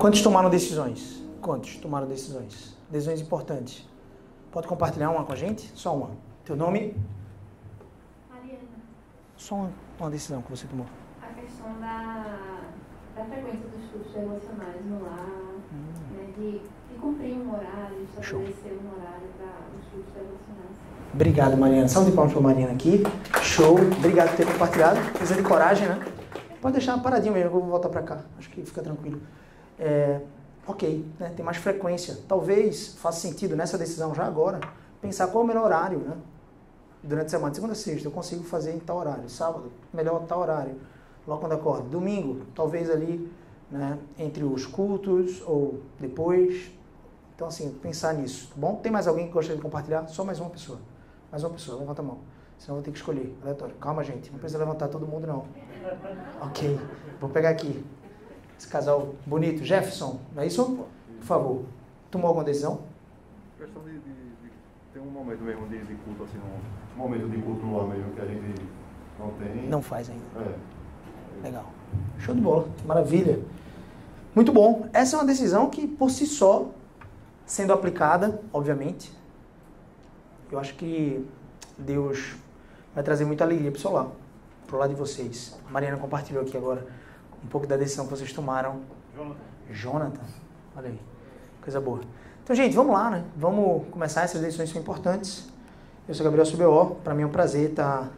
Quantos tomaram decisões? Quantos tomaram decisões? Decisões importantes. Pode compartilhar uma com a gente? Só uma. Teu nome? Mariana. Só uma decisão que você tomou. A questão da frequência dos cultos devocionais no lar, né, de cumprir um horário, estabelecer um horário para os cultos devocionais. Obrigado, Mariana. Salve de palmas para a Mariana aqui. Show. Obrigado por ter compartilhado. Precisa de coragem, né? Pode deixar paradinho mesmo, eu vou voltar para cá. Acho que fica tranquilo. Ok, né? Tem mais frequência. Talvez faça sentido nessa decisão já agora pensar qual é o melhor horário, né? Durante a semana, de segunda a sexta, eu consigo fazer em tal horário. Sábado, melhor tal horário. Logo quando acordo. Domingo, talvez ali, né, entre os cultos ou depois. Então, assim, pensar nisso, tá bom? Tem mais alguém que gostaria de compartilhar? Só mais uma pessoa. Mais uma pessoa, levanta a mão. Senão eu vou ter que escolher, aleatório. Calma, gente, não precisa levantar todo mundo, não. Ok, vou pegar aqui. Esse casal bonito. Jefferson, não é isso? Por favor. Tomou alguma decisão? Questão de ter um momento mesmo de culto, assim, um momento de culto no ar mesmo que a gente não tem. Não faz ainda. Legal. Show de bola. Maravilha. Muito bom. Essa é uma decisão que, por si só, sendo aplicada, obviamente, eu acho que Deus vai trazer muita alegria para o seu lado, para o lado de vocês. A Mariana compartilhou aqui agora um pouco da decisão que vocês tomaram. Jonathan. Olha aí. Coisa boa. Então, gente, vamos lá, né? Vamos começar. Essas decisões são importantes. Eu sou Gabriel Subeó. Para mim é um prazer estar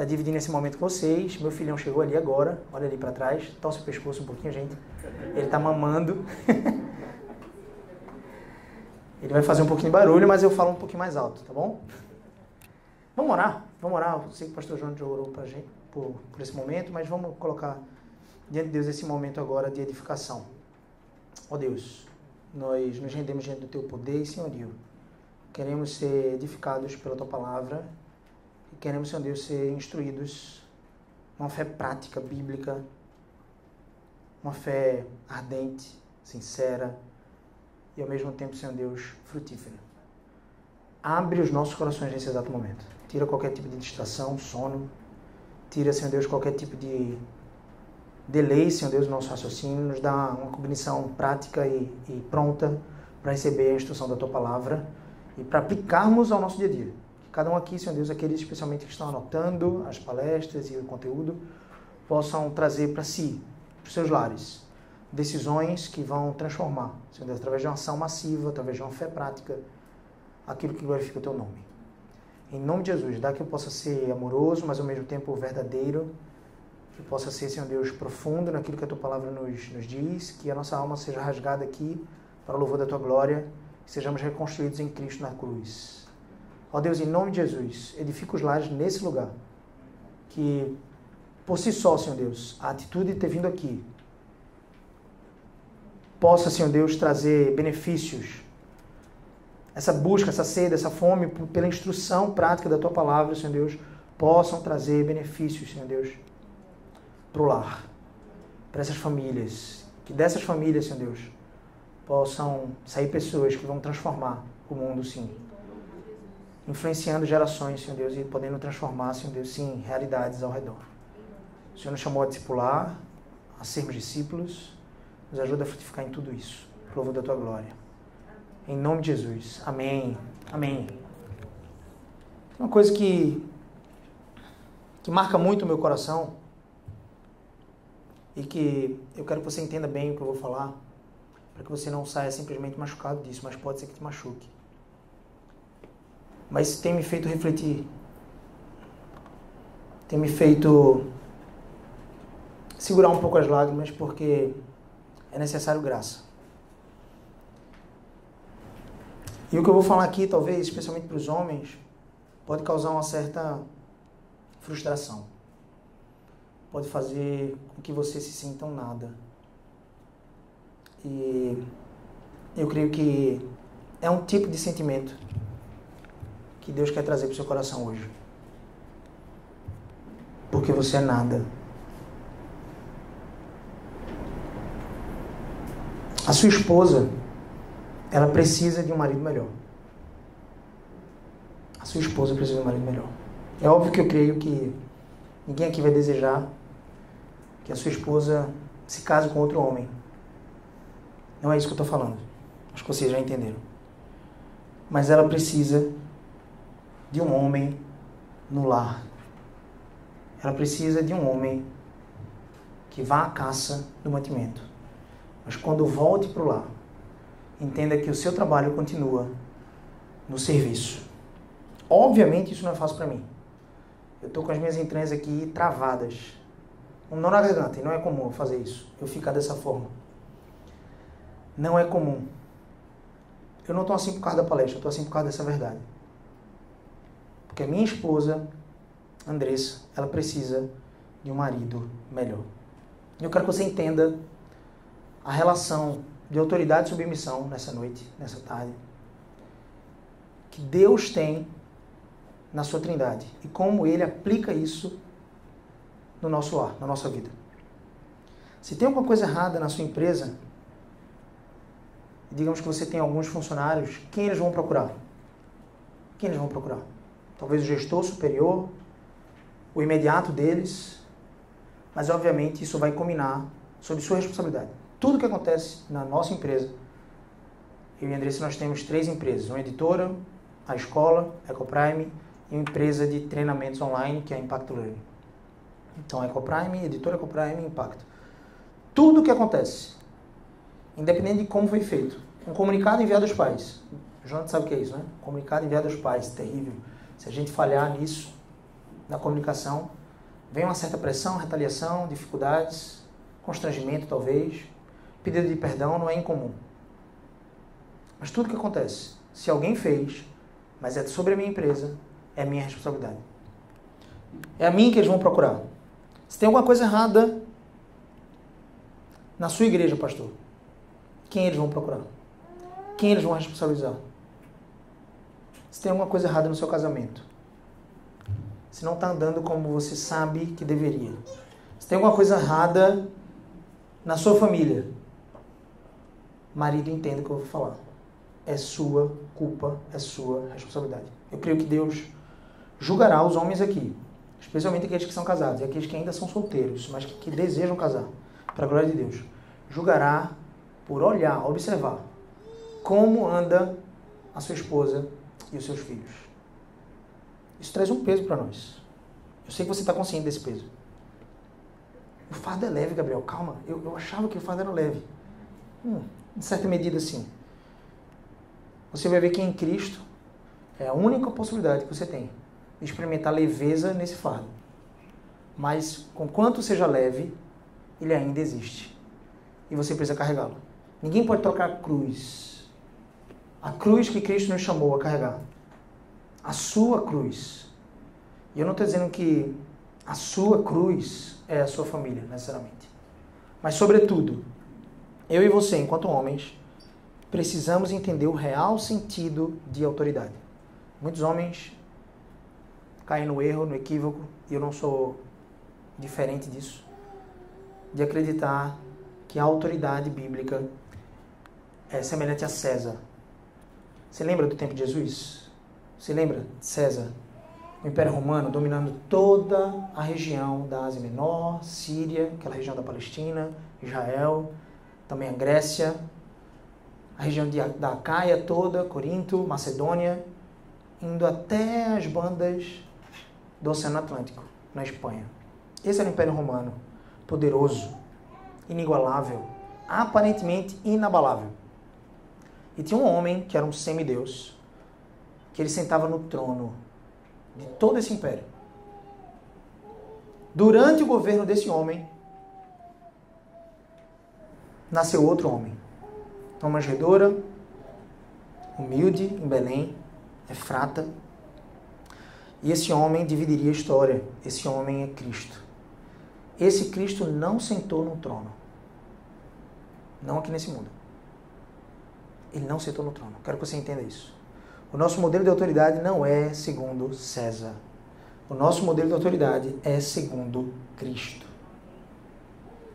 dividindo esse momento com vocês. Meu filhão chegou ali agora. Olha ali para trás. Torce o pescoço um pouquinho, gente. Ele está mamando. Ele vai fazer um pouquinho de barulho, mas eu falo um pouquinho mais alto, tá bom? Vamos orar? Vamos orar. Eu sei que o pastor João já orou pra gente por esse momento, mas vamos colocar diante de Deus esse momento agora de edificação. Ó Deus, nós nos rendemos diante do Teu poder e senhorio. Queremos ser edificados pela Tua palavra e queremos, Senhor Deus, ser instruídos uma fé prática, bíblica, uma fé ardente, sincera e ao mesmo tempo, Senhor Deus, frutífera. Abre os nossos corações nesse exato momento. Tira qualquer tipo de distração, sono. Tira, Senhor Deus, qualquer tipo de delay, Senhor Deus, do nosso raciocínio. Nos dá uma cognição prática e pronta para receber a instrução da Tua palavra e para aplicarmos ao nosso dia a dia. Que cada um aqui, Senhor Deus, aqueles especialmente que estão anotando as palestras e o conteúdo, possam trazer para si, para os seus lares, decisões que vão transformar, Senhor Deus, através de uma ação massiva, através de uma fé prática, aquilo que glorifica o Teu nome. Em nome de Jesus, dá que eu possa ser amoroso, mas ao mesmo tempo verdadeiro, que possa ser, Senhor Deus, profundo naquilo que a Tua palavra nos diz, que a nossa alma seja rasgada aqui para o louvor da Tua glória, que sejamos reconstruídos em Cristo na cruz. Ó Deus, em nome de Jesus, edifica os lares nesse lugar, que por si só, Senhor Deus, a atitude de ter vindo aqui possa, Senhor Deus, trazer benefícios. Essa busca, essa sede, essa fome pela instrução prática da Tua palavra, Senhor Deus, possam trazer benefícios, Senhor Deus, para o lar, para essas famílias. Que dessas famílias, Senhor Deus, possam sair pessoas que vão transformar o mundo, sim. Influenciando gerações, Senhor Deus, e podendo transformar, Senhor Deus, sim, realidades ao redor. O Senhor nos chamou a discipular, a sermos discípulos. Nos ajuda a frutificar em tudo isso. Pro louvor da Tua glória. Em nome de Jesus. Amém. Amém. Uma coisa que marca muito o meu coração e que eu quero que você entenda bem o que eu vou falar, para que você não saia simplesmente machucado disso, mas pode ser que te machuque. Mas isso tem me feito refletir. Tem me feito segurar um pouco as lágrimas, porque é necessário graça. E o que eu vou falar aqui, talvez, especialmente para os homens, pode causar uma certa frustração. Pode fazer com que você se sinta um nada. E eu creio que é um tipo de sentimento que Deus quer trazer para o seu coração hoje. Porque você é nada. A sua esposa, ela precisa de um marido melhor. A sua esposa precisa de um marido melhor. É óbvio que eu creio que ninguém aqui vai desejar que a sua esposa se case com outro homem. Não é isso que eu estou falando. Acho que vocês já entenderam. Mas ela precisa de um homem no lar. Ela precisa de um homem que vá à caça do mantimento. Mas quando volte para o lar, entenda que o seu trabalho continua no serviço. Obviamente isso não é fácil para mim. Eu estou com as minhas entranhas aqui travadas. Um nó na garganta, e não é comum eu fazer isso. Eu ficar dessa forma. Não é comum. Eu não estou assim por causa da palestra, eu estou assim por causa dessa verdade. Porque a minha esposa, Andressa, ela precisa de um marido melhor. Eu quero que você entenda a relação de autoridade e submissão nessa noite, nessa tarde, que Deus tem na sua Trindade e como Ele aplica isso no nosso lar, na nossa vida. Se tem alguma coisa errada na sua empresa, digamos que você tem alguns funcionários, quem eles vão procurar? Quem eles vão procurar? Talvez o gestor superior, o imediato deles, mas obviamente isso vai culminar sob sua responsabilidade. Tudo que acontece na nossa empresa, eu e a Andressa, nós temos 3 empresas, uma editora, a escola, Ecoprime, e uma empresa de treinamentos online, que é a Impact Learning. Então, Ecoprime, editora Ecoprime e Impacto. Tudo que acontece, independente de como foi feito, um comunicado enviado aos pais. O Jonathan sabe o que é isso, né? Comunicado enviado aos pais, terrível. Se a gente falhar nisso, na comunicação, vem uma certa pressão, retaliação, dificuldades, constrangimento talvez, pedido de perdão não é incomum. Mas tudo que acontece, se alguém fez, mas é sobre a minha empresa, é minha responsabilidade. É a mim que eles vão procurar. Se tem alguma coisa errada na sua igreja, pastor, quem eles vão procurar? Quem eles vão responsabilizar? Se tem alguma coisa errada no seu casamento, se não está andando como você sabe que deveria, se tem alguma coisa errada na sua família, marido, entenda o que eu vou falar. É sua culpa, é sua responsabilidade. Eu creio que Deus julgará os homens aqui, especialmente aqueles que são casados e aqueles que ainda são solteiros, mas que desejam casar, para a glória de Deus. Julgará por olhar, observar como anda a sua esposa e os seus filhos. Isso traz um peso para nós. Eu sei que você está consciente desse peso. O fardo é leve, Gabriel. Calma. Eu achava que o fardo era leve. Em certa medida, sim. Você vai ver que em Cristo é a única possibilidade que você tem de experimentar leveza nesse fardo. Mas, conquanto seja leve, ele ainda existe. E você precisa carregá-lo. Ninguém pode trocar a cruz. A cruz que Cristo nos chamou a carregar. A sua cruz. E eu não estou dizendo que a sua cruz é a sua família, necessariamente. Mas, sobretudo, eu e você, enquanto homens, precisamos entender o real sentido de autoridade. Muitos homens caem no erro, no equívoco, e eu não sou diferente disso, de acreditar que a autoridade bíblica é semelhante a César. Você lembra do tempo de Jesus? Você lembra de César? O Império Romano dominando toda a região da Ásia Menor, Síria, aquela região da Palestina, Israel, também a Grécia, a região da Acaia toda, Corinto, Macedônia, indo até as bandas do Oceano Atlântico, na Espanha. Esse era o Império Romano, poderoso, inigualável, aparentemente inabalável. E tinha um homem que era um semideus, que ele sentava no trono de todo esse império. Durante o governo desse homem, nasceu outro homem. Uma manjedoura, humilde, em Belém, Efrata. E esse homem dividiria a história. Esse homem é Cristo. Esse Cristo não sentou no trono. Não aqui nesse mundo. Ele não sentou no trono. Quero que você entenda isso. O nosso modelo de autoridade não é segundo César. O nosso modelo de autoridade é segundo Cristo.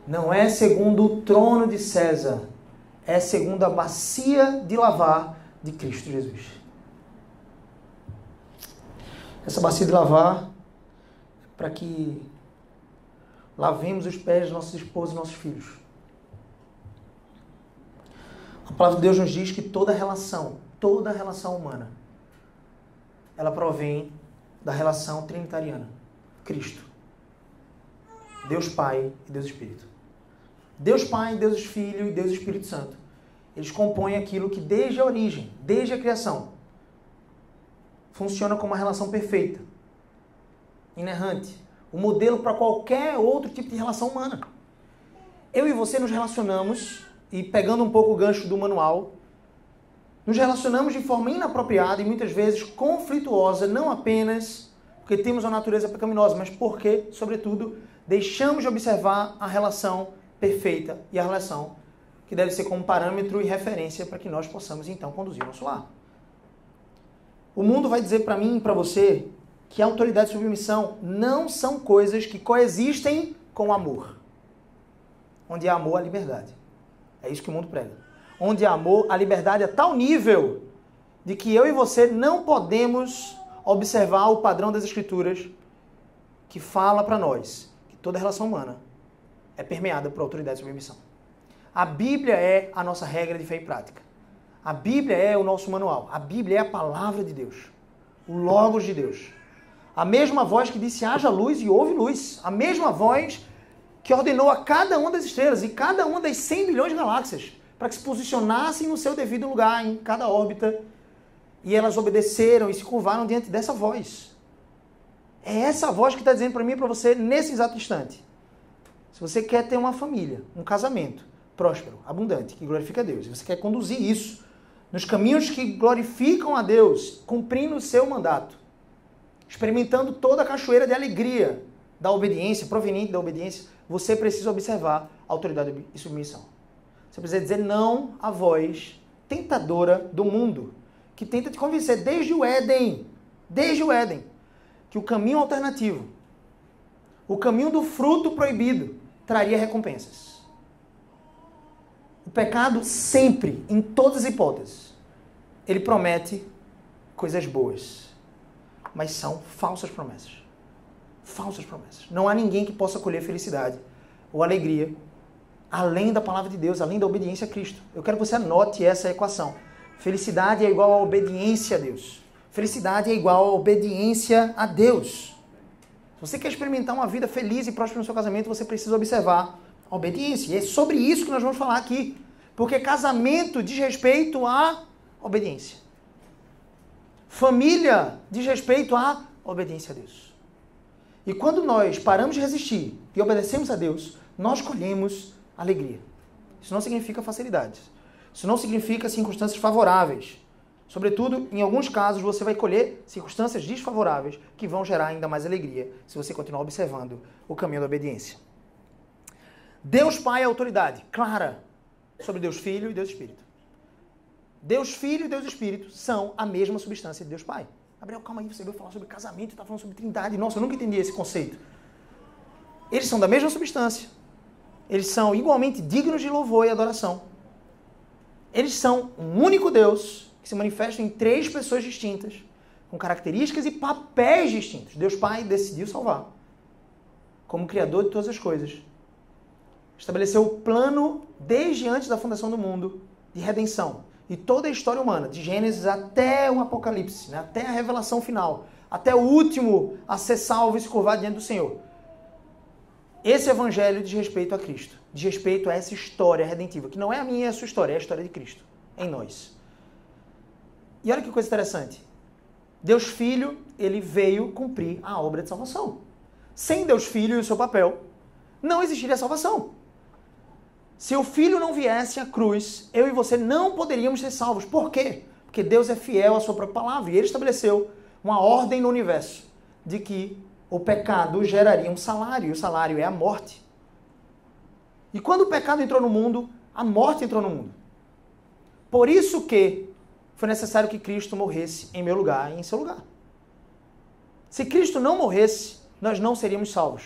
Não é segundo o trono de César. É segundo a bacia de lavar de Cristo Jesus. Essa bacia de lavar é para que lavemos os pés dos nossos esposos e nossos filhos. A palavra de Deus nos diz que toda relação humana, ela provém da relação trinitariana. Cristo. Deus Pai e Deus Espírito. Deus Pai, Deus Filho e Deus Espírito Santo. Eles compõem aquilo que desde a origem, desde a criação, funciona como uma relação perfeita, inerrante, o modelo para qualquer outro tipo de relação humana. Eu e você nos relacionamos, e pegando um pouco o gancho do manual, nos relacionamos de forma inapropriada e muitas vezes conflituosa, não apenas porque temos uma natureza pecaminosa, mas porque, sobretudo, deixamos de observar a relação perfeita e a relação que deve ser como parâmetro e referência para que nós possamos, então, conduzir o nosso lar. O mundo vai dizer para mim e para você que a autoridade e submissão não são coisas que coexistem com o amor. Onde há amor, há liberdade. É isso que o mundo prega. Onde há amor, a liberdade é tal nível de que eu e você não podemos observar o padrão das Escrituras que fala para nós que toda relação humana é permeada por autoridade e submissão. A Bíblia é a nossa regra de fé e prática. A Bíblia é o nosso manual. A Bíblia é a palavra de Deus. O Logos de Deus. A mesma voz que disse haja luz e houve luz. A mesma voz que ordenou a cada uma das estrelas e cada uma das 100 bilhões de galáxias para que se posicionassem no seu devido lugar em cada órbita. E elas obedeceram e se curvaram diante dessa voz. É essa voz que está dizendo para mim e para você nesse exato instante. Se você quer ter uma família, um casamento próspero, abundante, que glorifica a Deus, e você quer conduzir isso nos caminhos que glorificam a Deus, cumprindo o seu mandato, experimentando toda a cachoeira de alegria da obediência, proveniente da obediência, você precisa observar a autoridade e submissão. Você precisa dizer não à voz tentadora do mundo, que tenta te convencer desde o Éden, que o caminho alternativo, o caminho do fruto proibido, traria recompensas. O pecado sempre, em todas as hipóteses, ele promete coisas boas, mas são falsas promessas. Falsas promessas. Não há ninguém que possa colher felicidade ou alegria além da palavra de Deus, além da obediência a Cristo. Eu quero que você anote essa equação. Felicidade é igual a obediência a Deus. Felicidade é igual a obediência a Deus. Se você quer experimentar uma vida feliz e próspera no seu casamento, você precisa observar a obediência. E é sobre isso que nós vamos falar aqui. Porque casamento diz respeito à obediência. Família diz respeito à obediência a Deus. E quando nós paramos de resistir e obedecemos a Deus, nós colhemos alegria. Isso não significa facilidades. Isso não significa circunstâncias favoráveis. Sobretudo, em alguns casos, você vai colher circunstâncias desfavoráveis que vão gerar ainda mais alegria se você continuar observando o caminho da obediência. Deus Pai é autoridade clara sobre Deus Filho e Deus Espírito. Deus Filho e Deus Espírito são a mesma substância de Deus Pai. Gabriel, calma aí, você veio falar sobre casamento e está falando sobre trindade. Nossa, eu nunca entendi esse conceito. Eles são da mesma substância. Eles são igualmente dignos de louvor e adoração. Eles são um único Deus que se manifesta em 3 pessoas distintas, com características e papéis distintos. Deus Pai decidiu salvar, como Criador de todas as coisas. Estabeleceu o plano desde antes da fundação do mundo de redenção. E toda a história humana, de Gênesis até o Apocalipse, né? Até a revelação final, até o último a ser salvo e se curvar diante do Senhor. Esse evangelho diz respeito a Cristo, diz respeito a essa história redentiva, que não é a minha e a sua história, é a história de Cristo, em nós. E olha que coisa interessante. Deus Filho, ele veio cumprir a obra de salvação. Sem Deus Filho e o seu papel, não existiria salvação. Se o Filho não viesse à cruz, eu e você não poderíamos ser salvos. Por quê? Porque Deus é fiel à sua própria palavra. E ele estabeleceu uma ordem no universo de que o pecado geraria um salário. E o salário é a morte. E quando o pecado entrou no mundo, a morte entrou no mundo. Por isso que foi necessário que Cristo morresse em meu lugar e em seu lugar. Se Cristo não morresse, nós não seríamos salvos.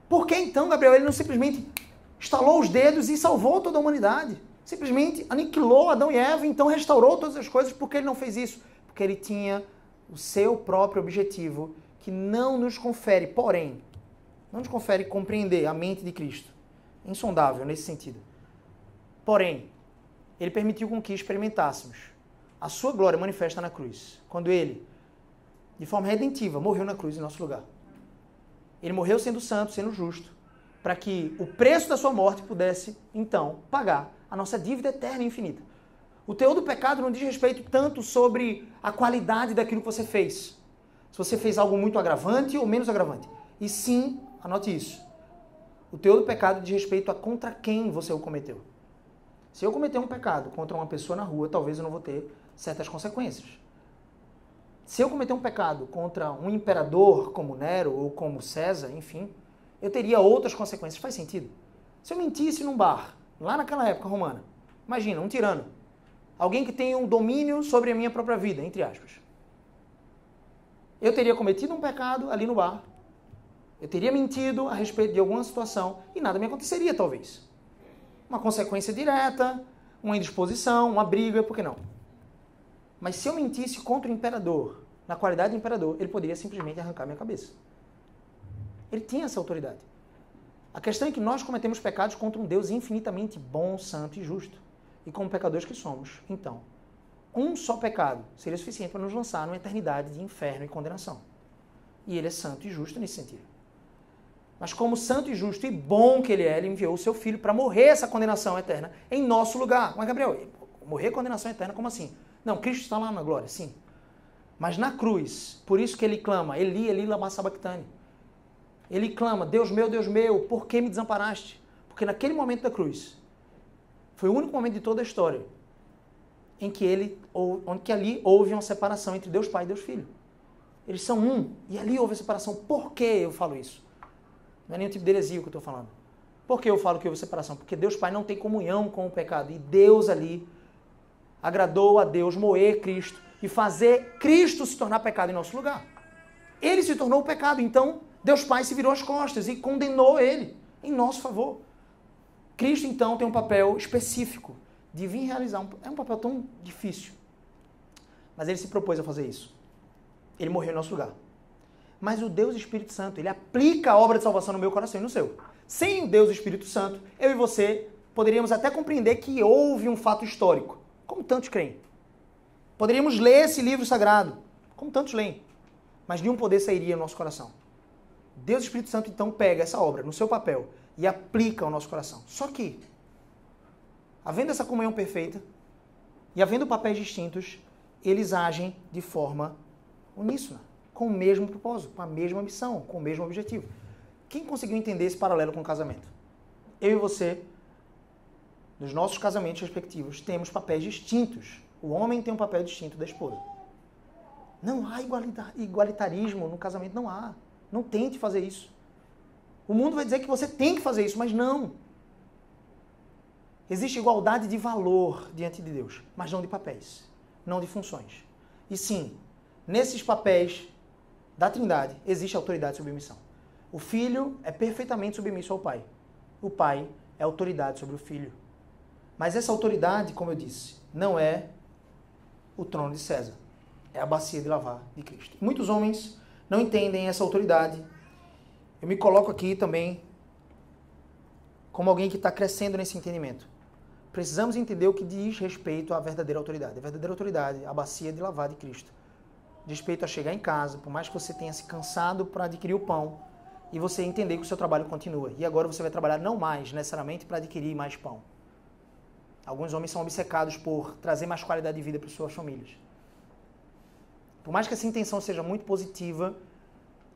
Por que então, Gabriel, ele não simplesmente estalou os dedos e salvou toda a humanidade? Simplesmente aniquilou Adão e Eva, então restaurou todas as coisas. Por que ele não fez isso? Porque ele tinha o seu próprio objetivo, que não nos confere, porém, não nos confere compreender a mente de Cristo. Insondável nesse sentido. Porém, ele permitiu com que experimentássemos a sua glória manifesta na cruz, quando ele, de forma redentiva, morreu na cruz em nosso lugar. Ele morreu sendo santo, sendo justo, para que o preço da sua morte pudesse, então, pagar a nossa dívida eterna e infinita. O teor do pecado não diz respeito tanto sobre a qualidade daquilo que você fez. Se você fez algo muito agravante ou menos agravante. E sim, anote isso, o teor do pecado diz respeito a contra quem você o cometeu. Se eu cometer um pecado contra uma pessoa na rua, talvez eu não vou ter certas consequências. Se eu cometer um pecado contra um imperador como Nero ou como César, enfim, eu teria outras consequências. Faz sentido? Se eu mentisse num bar, lá naquela época romana, imagina, um tirano, alguém que tem um domínio sobre a minha própria vida, entre aspas. Eu teria cometido um pecado ali no bar, eu teria mentido a respeito de alguma situação e nada me aconteceria, talvez. Uma consequência direta, uma indisposição, uma briga, por que não? Mas se eu mentisse contra o imperador, na qualidade de imperador, ele poderia simplesmente arrancar minha cabeça. Ele tinha essa autoridade. A questão é que nós cometemos pecados contra um Deus infinitamente bom, santo e justo. E como pecadores que somos, então, um só pecado seria suficiente para nos lançar numa eternidade de inferno e condenação. E ele é santo e justo nesse sentido. Mas como santo e justo e bom que ele é, ele enviou o seu filho para morrer essa condenação eterna em nosso lugar. Mas, Gabriel, morrer condenação eterna, como assim? Não, Cristo está lá na glória, sim. Mas na cruz, por isso que ele clama, Eli, Eli, lama sabachthani. Ele clama, Deus meu, por que me desamparaste? Porque naquele momento da cruz, foi o único momento de toda a história em que ali houve uma separação entre Deus Pai e Deus Filho. Eles são um, e ali houve a separação. Por que eu falo isso? Não é nenhum tipo de heresia que eu estou falando. Por que eu falo que houve separação? Porque Deus Pai não tem comunhão com o pecado. E Deus ali agradou a Deus moer Cristo e fazer Cristo se tornar pecado em nosso lugar. Ele se tornou o pecado, então Deus Pai se virou as costas e condenou ele em nosso favor. Cristo, então, tem um papel específico de vir realizar. É um papel tão difícil. Mas ele se propôs a fazer isso. Ele morreu em nosso lugar. Mas o Deus Espírito Santo, ele aplica a obra de salvação no meu coração e no seu. Sem o Deus Espírito Santo, eu e você poderíamos até compreender que houve um fato histórico, como tantos creem. Poderíamos ler esse livro sagrado, como tantos leem, mas nenhum poder sairia do nosso coração. Deus Espírito Santo, então, pega essa obra no seu papel e aplica ao nosso coração. Só que, havendo essa comunhão perfeita e havendo papéis distintos, eles agem de forma uníssona, com o mesmo propósito, com a mesma missão, com o mesmo objetivo. Quem conseguiu entender esse paralelo com o casamento? Eu e você, nos nossos casamentos respectivos, temos papéis distintos. O homem tem um papel distinto da esposa. Não há igualitarismo no casamento, não há. Não tente fazer isso. O mundo vai dizer que você tem que fazer isso, mas não. Existe igualdade de valor diante de Deus, mas não de papéis, não de funções. E sim, nesses papéis da Trindade existe autoridade e submissão. O filho é perfeitamente submisso ao pai. O pai é autoridade sobre o filho. Mas essa autoridade, como eu disse, não é o trono de César. É a bacia de lavar de Cristo. Muitos homens não entendem essa autoridade. Eu me coloco aqui também como alguém que está crescendo nesse entendimento. Precisamos entender o que diz respeito à verdadeira autoridade. A verdadeira autoridade, a bacia de lavar de Cristo. Diz respeito a chegar em casa, por mais que você tenha se cansado para adquirir o pão, e você entender que o seu trabalho continua. E agora você vai trabalhar não mais necessariamente para adquirir mais pão. Alguns homens são obcecados por trazer mais qualidade de vida para suas famílias. Por mais que essa intenção seja muito positiva,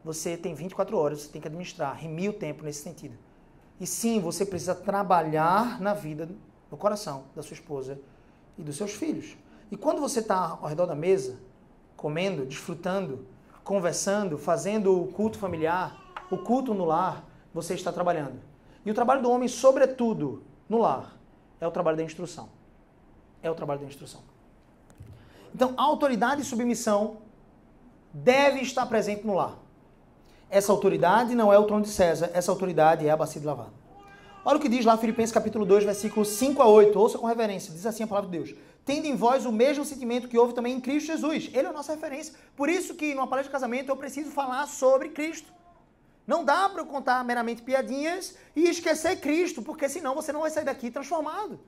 você tem 24 horas, você tem que administrar, remir o tempo nesse sentido. E sim, você precisa trabalhar na vida, no coração da sua esposa e dos seus filhos. E quando você está ao redor da mesa, comendo, desfrutando, conversando, fazendo o culto familiar, o culto no lar, você está trabalhando. E o trabalho do homem, sobretudo no lar, é o trabalho da instrução. É o trabalho da instrução. Então, a autoridade e submissão deve estar presente no lar. Essa autoridade não é o trono de César, essa autoridade é a bacia de lavar. Olha o que diz lá Filipenses capítulo 2, versículos 5 a 8. Ouça com reverência, diz assim a palavra de Deus. Tendo em vós o mesmo sentimento que houve também em Cristo Jesus. Ele é a nossa referência. Por isso que numa palestra de casamento eu preciso falar sobre Cristo. Não dá para eu contar meramente piadinhas e esquecer Cristo, porque senão você não vai sair daqui transformado.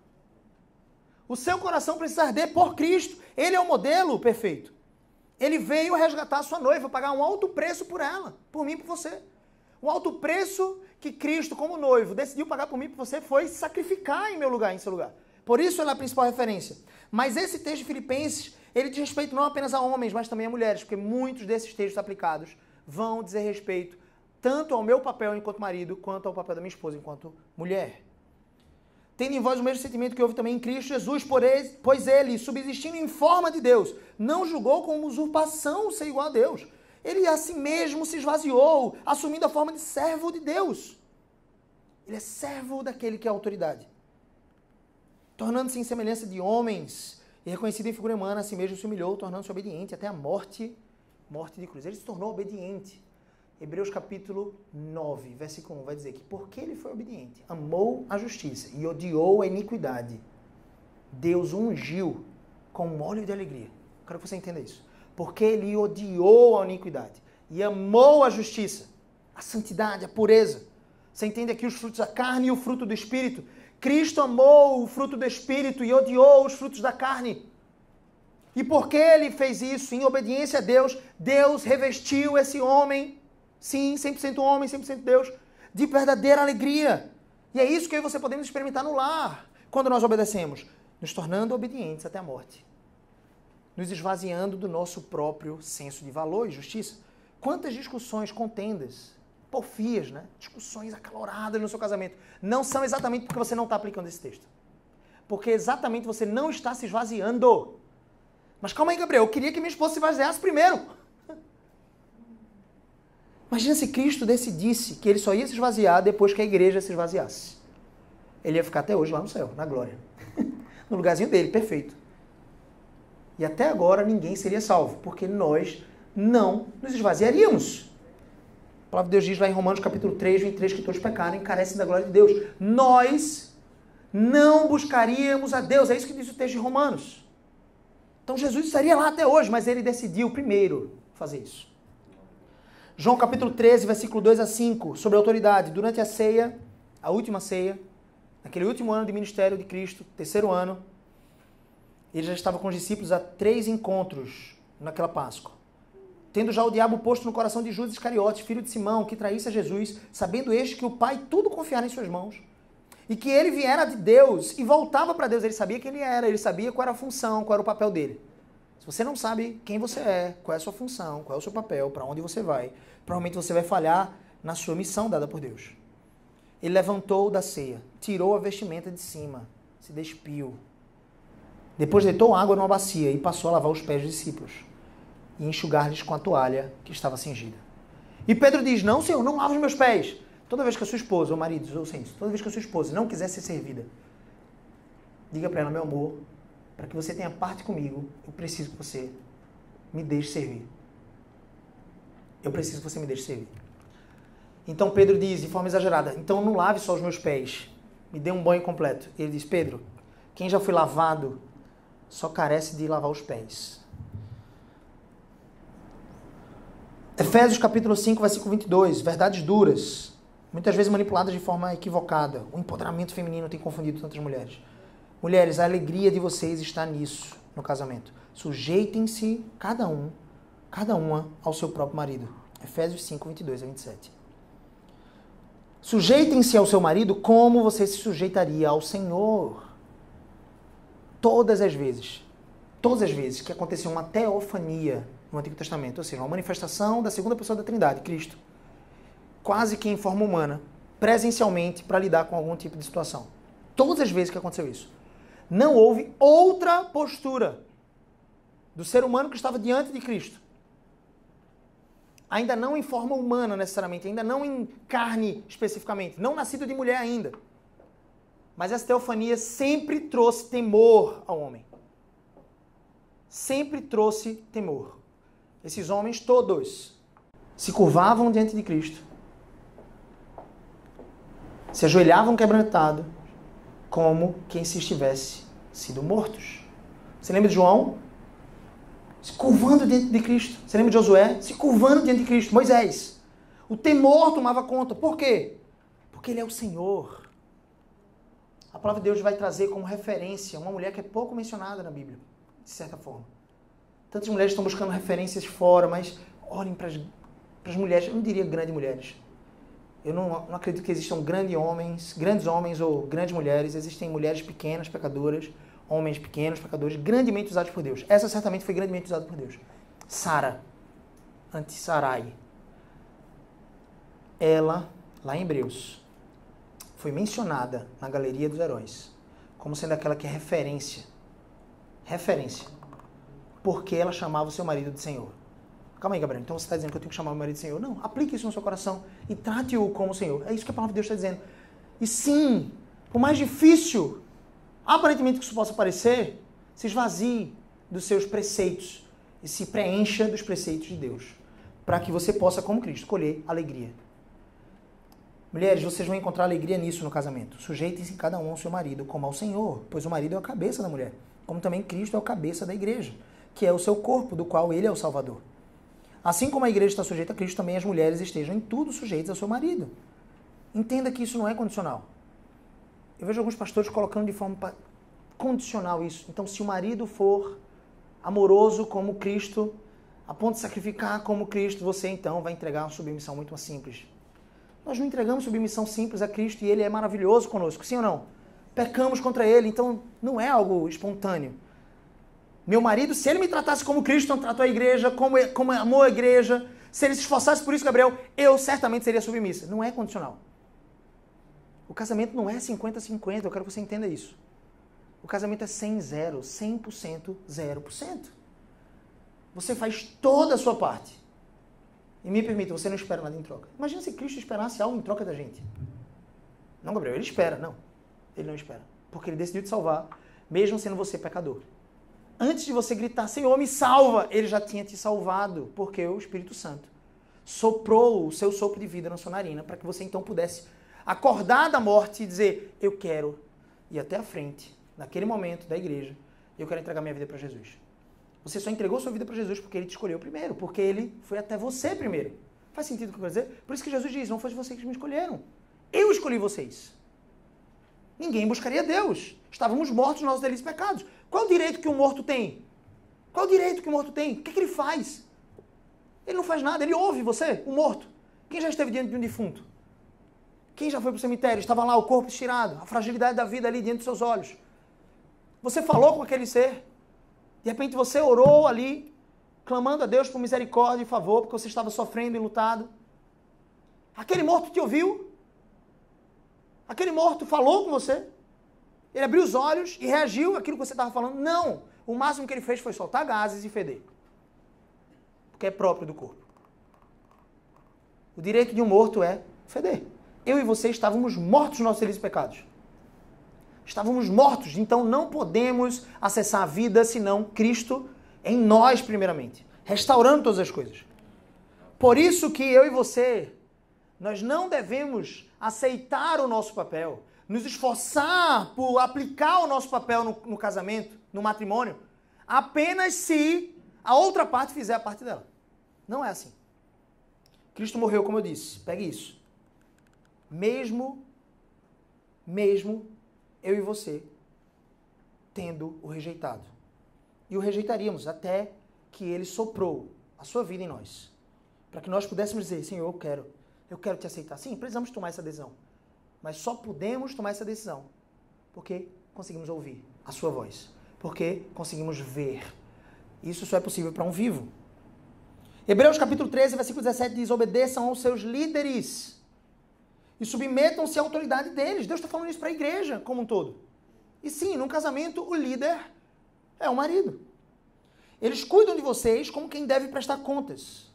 O seu coração precisa arder por Cristo. Ele é o modelo perfeito. Ele veio resgatar a sua noiva, pagar um alto preço por ela, por mim e por você. O alto preço que Cristo, como noivo, decidiu pagar por mim e por você foi sacrificar em meu lugar, em seu lugar. Por isso ela é a principal referência. Mas esse texto de Filipenses, ele diz respeito não apenas a homens, mas também a mulheres, porque muitos desses textos aplicados vão dizer respeito tanto ao meu papel enquanto marido, quanto ao papel da minha esposa enquanto mulher. Tendo em vós o mesmo sentimento que houve também em Cristo Jesus, pois ele, subsistindo em forma de Deus, não julgou como usurpação ser igual a Deus. Ele a si mesmo se esvaziou, assumindo a forma de servo de Deus. Ele é servo daquele que é a autoridade. Tornando-se em semelhança de homens e reconhecido em figura humana, a si mesmo se humilhou, tornando-se obediente até a morte de cruz. Ele se tornou obediente. Hebreus capítulo 9, versículo 1, vai dizer que porque ele foi obediente, amou a justiça e odiou a iniquidade, Deus o ungiu com um óleo de alegria. Quero que você entenda isso. Porque ele odiou a iniquidade e amou a justiça, a santidade, a pureza. Você entende aqui os frutos da carne e o fruto do Espírito? Cristo amou o fruto do Espírito e odiou os frutos da carne. E porque ele fez isso em obediência a Deus, Deus revestiu esse homem, sim, 100% homem, 100% Deus, de verdadeira alegria. E é isso que eu e você podemos experimentar no lar, quando nós obedecemos, nos tornando obedientes até a morte. Nos esvaziando do nosso próprio senso de valor e justiça. Quantas discussões, contendas, porfias, né? Discussões acaloradas no seu casamento, não são exatamente porque você não está aplicando esse texto. Porque exatamente você não está se esvaziando. Mas calma aí, Gabriel, eu queria que minha esposa se esvaziasse primeiro. Imagina se Cristo decidisse que ele só ia se esvaziar depois que a igreja se esvaziasse. Ele ia ficar até hoje lá no céu, na glória. No lugarzinho dele, perfeito. E até agora ninguém seria salvo, porque nós não nos esvaziaríamos. A palavra de Deus diz lá em Romanos capítulo 3, 23, que todos pecaram e carecem da glória de Deus. Nós não buscaríamos a Deus. É isso que diz o texto de Romanos. Então Jesus estaria lá até hoje, mas ele decidiu primeiro fazer isso. João capítulo 13, versículo 2 a 5, sobre a autoridade. Durante a ceia, a última ceia, naquele último ano de ministério de Cristo, terceiro ano, ele já estava com os discípulos a 3 encontros naquela Páscoa. Tendo já o diabo posto no coração de Judas Iscariotes, filho de Simão, que traísse a Jesus, sabendo este que o Pai tudo confiara em suas mãos, e que ele viera de Deus e voltava para Deus. Ele sabia quem ele era, ele sabia qual era a função, qual era o papel dele. Se você não sabe quem você é, qual é a sua função, qual é o seu papel, para onde você vai, provavelmente você vai falhar na sua missão dada por Deus. Ele levantou da ceia, tirou a vestimenta de cima, se despiu. Depois deitou água numa bacia e passou a lavar os pés dos discípulos e enxugar-lhes com a toalha que estava cingida. E Pedro diz, não, Senhor, não lava os meus pés. Toda vez que a sua esposa, ou marido, ou senhor, toda vez que a sua esposa não quiser ser servida, diga para ela, meu amor, para que você tenha parte comigo, eu preciso que você me deixe servir. Eu preciso que você me deixe servir. Então Pedro diz, de forma exagerada, então não lave só os meus pés, me dê um banho completo. Ele diz, Pedro, quem já foi lavado só carece de lavar os pés. Efésios capítulo 5, versículo 22, verdades duras, muitas vezes manipuladas de forma equivocada. O empoderamento feminino tem confundido tantas mulheres. Mulheres, a alegria de vocês está nisso, no casamento. Sujeitem-se, cada uma, ao seu próprio marido. Efésios 5, 22 a 27. Sujeitem-se ao seu marido como você se sujeitaria ao Senhor. Todas as vezes que aconteceu uma teofania no Antigo Testamento, ou seja, uma manifestação da segunda pessoa da Trindade, Cristo, quase que em forma humana, presencialmente, para lidar com algum tipo de situação. Todas as vezes que aconteceu isso. Não houve outra postura do ser humano que estava diante de Cristo. Ainda não em forma humana, necessariamente, ainda não em carne, especificamente, não nascido de mulher ainda. Mas essa teofania sempre trouxe temor ao homem. Sempre trouxe temor. Esses homens todos se curvavam diante de Cristo, se ajoelhavam quebrantados, como quem se estivesse sido mortos. Você lembra de João? Se curvando diante de Cristo. Você lembra de Josué? Se curvando diante de Cristo. Moisés. O temor tomava conta. Por quê? Porque ele é o Senhor. a palavra de Deus vai trazer como referência uma mulher que é pouco mencionada na Bíblia, de certa forma. Tantas mulheres estão buscando referências fora, mas olhem para as mulheres, eu não diria grandes mulheres. Eu não acredito que existam grandes homens ou grandes mulheres. Existem mulheres pequenas, pecadoras, homens pequenos, pecadores, grandemente usados por Deus. Essa certamente foi grandemente usada por Deus. Sara, anti-Sarai. Ela, lá em Hebreus, foi mencionada na galeria dos heróis como sendo aquela que é referência. Referência. Porque ela chamava o seu marido de Senhor. Calma aí, Gabriel. Então você está dizendo que eu tenho que chamar o meu marido de Senhor? Não. Aplique isso no seu coração e trate-o como Senhor. É isso que a palavra de Deus está dizendo. E sim, por mais difícil, aparentemente que isso possa parecer, se esvazie dos seus preceitos e se preencha dos preceitos de Deus. Para que você possa, como Cristo, colher alegria. Mulheres, vocês vão encontrar alegria nisso no casamento. Sujeitem-se cada um ao seu marido como ao Senhor, pois o marido é a cabeça da mulher, como também Cristo é a cabeça da igreja, que é o seu corpo, do qual ele é o Salvador. Assim como a igreja está sujeita a Cristo, também as mulheres estejam em tudo sujeitas ao seu marido. Entenda que isso não é condicional. Eu vejo alguns pastores colocando de forma condicional isso. Então, se o marido for amoroso como Cristo, a ponto de sacrificar como Cristo, você então vai entregar uma submissão muito mais simples. Nós não entregamos submissão simples a Cristo e Ele é maravilhoso conosco, sim ou não? Pecamos contra Ele, então não é algo espontâneo. Meu marido, se ele me tratasse como Cristo tratou a igreja, como amou a igreja, se ele se esforçasse por isso, Gabriel, eu certamente seria submissa. Não é condicional. O casamento não é 50-50, eu quero que você entenda isso. O casamento é 100-0, 100%, 0%. Você faz toda a sua parte. E me permita, você não espera nada em troca. Imagina se Cristo esperasse algo em troca da gente. Não, Gabriel, ele espera. Não, ele não espera. Porque ele decidiu te salvar, mesmo sendo você pecador. Antes de você gritar, Senhor, me salva, ele já tinha te salvado, porque o Espírito Santo soprou o seu sopro de vida na sua narina, para que você então pudesse acordar da morte e dizer, eu quero ir até a frente, naquele momento da igreja, eu quero entregar minha vida para Jesus. Você só entregou sua vida para Jesus porque ele te escolheu primeiro, porque ele foi até você primeiro. Faz sentido o que eu quero dizer? Por isso que Jesus diz, não foi vocês que me escolheram, eu escolhi vocês. Ninguém buscaria Deus. Estávamos mortos nos nossos delitos e pecados. Qual o direito que um morto tem? Qual o direito que um morto tem? O que ele faz? Ele não faz nada, ele ouve você, o morto. Quem já esteve diante de um defunto? Quem já foi para o cemitério? Estava lá o corpo estirado, a fragilidade da vida ali diante dos seus olhos. Você falou com aquele ser. De repente você orou ali, clamando a Deus por misericórdia e favor, porque você estava sofrendo e lutado. Aquele morto te ouviu? Aquele morto falou com você? Ele abriu os olhos e reagiu àquilo que você estava falando? Não! O máximo que ele fez foi soltar gases e feder. Porque é próprio do corpo. O direito de um morto é feder. Eu e você estávamos mortos nos nossos delitos e pecados. Estávamos mortos, então não podemos acessar a vida senão Cristo em nós primeiramente, restaurando todas as coisas. Por isso que eu e você, nós não devemos aceitar o nosso papel, nos esforçar por aplicar o nosso papel no casamento, no matrimônio, apenas se a outra parte fizer a parte dela. Não é assim. Cristo morreu, como eu disse, pegue isso. Mesmo eu e você tendo o rejeitado. E o rejeitaríamos até que ele soprou a sua vida em nós. Para que nós pudéssemos dizer, Senhor, eu quero te aceitar. Sim, precisamos tomar essa decisão. Mas só podemos tomar essa decisão porque conseguimos ouvir a sua voz. Porque conseguimos ver. Isso só é possível para um vivo. Hebreus capítulo 13, versículo 17 diz, obedeçam aos seus líderes e submetam-se à autoridade deles. Deus está falando isso para a igreja como um todo. E sim, num casamento, o líder é o marido. Eles cuidam de vocês como quem deve prestar contas.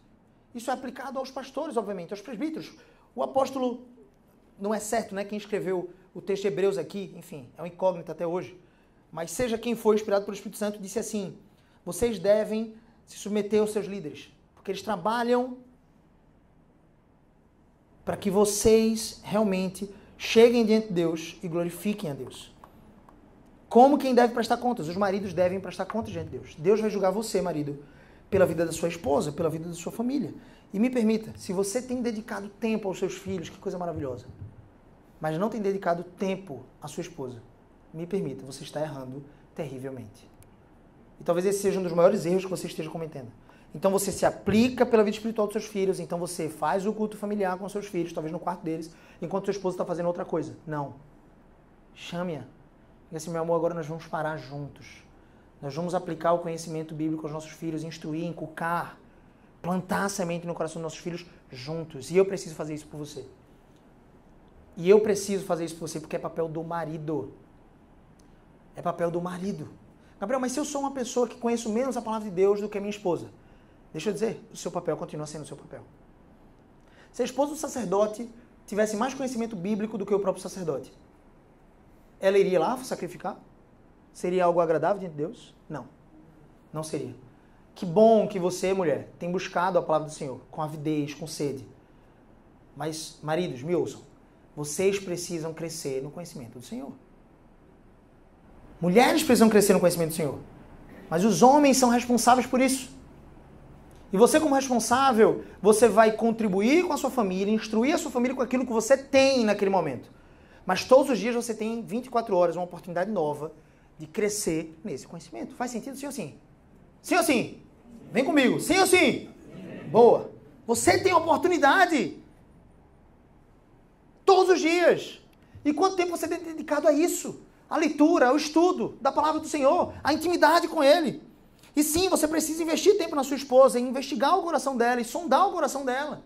Isso é aplicado aos pastores, obviamente, aos presbíteros. O apóstolo, não é certo, né, quem escreveu o texto de Hebreus aqui, enfim, é uma incógnita até hoje. Mas seja quem for inspirado pelo Espírito Santo, disse assim, vocês devem se submeter aos seus líderes, porque eles trabalham para que vocês realmente cheguem diante de Deus e glorifiquem a Deus. Como quem deve prestar contas? Os maridos devem prestar contas diante de Deus. Deus vai julgar você, marido, pela vida da sua esposa, pela vida da sua família. E me permita, se você tem dedicado tempo aos seus filhos, que coisa maravilhosa. mas não tem dedicado tempo à sua esposa, me permita, você está errando terrivelmente. E talvez esse seja um dos maiores erros que você esteja cometendo. Então você se aplica pela vida espiritual dos seus filhos, então você faz o culto familiar com seus filhos, talvez no quarto deles, enquanto sua esposa está fazendo outra coisa. Não. Chame-a. Diga assim, meu amor, agora nós vamos parar juntos. Nós vamos aplicar o conhecimento bíblico aos nossos filhos, instruir, inculcar, plantar a semente no coração dos nossos filhos juntos. E eu preciso fazer isso por você. E eu preciso fazer isso por você porque é papel do marido. É papel do marido. Gabriel, mas se eu sou uma pessoa que conheço menos a palavra de Deus do que a minha esposa, deixa eu dizer, o seu papel continua sendo o seu papel. Se a esposa do sacerdote tivesse mais conhecimento bíblico do que o próprio sacerdote, ela iria lá sacrificar? Seria algo agradável diante de Deus? Não. Não seria. Que bom que você, mulher, tem buscado a palavra do Senhor com avidez, com sede. Mas, maridos, me ouçam. Vocês precisam crescer no conhecimento do Senhor. Mulheres precisam crescer no conhecimento do Senhor. Mas os homens são responsáveis por isso. E você, como responsável, você vai contribuir com a sua família, instruir a sua família com aquilo que você tem naquele momento. Mas todos os dias você tem 24 horas, uma oportunidade nova de crescer nesse conhecimento. Faz sentido sim ou sim? Sim ou sim? Vem comigo. Sim ou sim? Boa. Você tem a oportunidade. Todos os dias. E quanto tempo você tem dedicado a isso? A leitura, ao estudo da palavra do Senhor, a intimidade com Ele. E sim, você precisa investir tempo na sua esposa, investigar o coração dela e sondar o coração dela.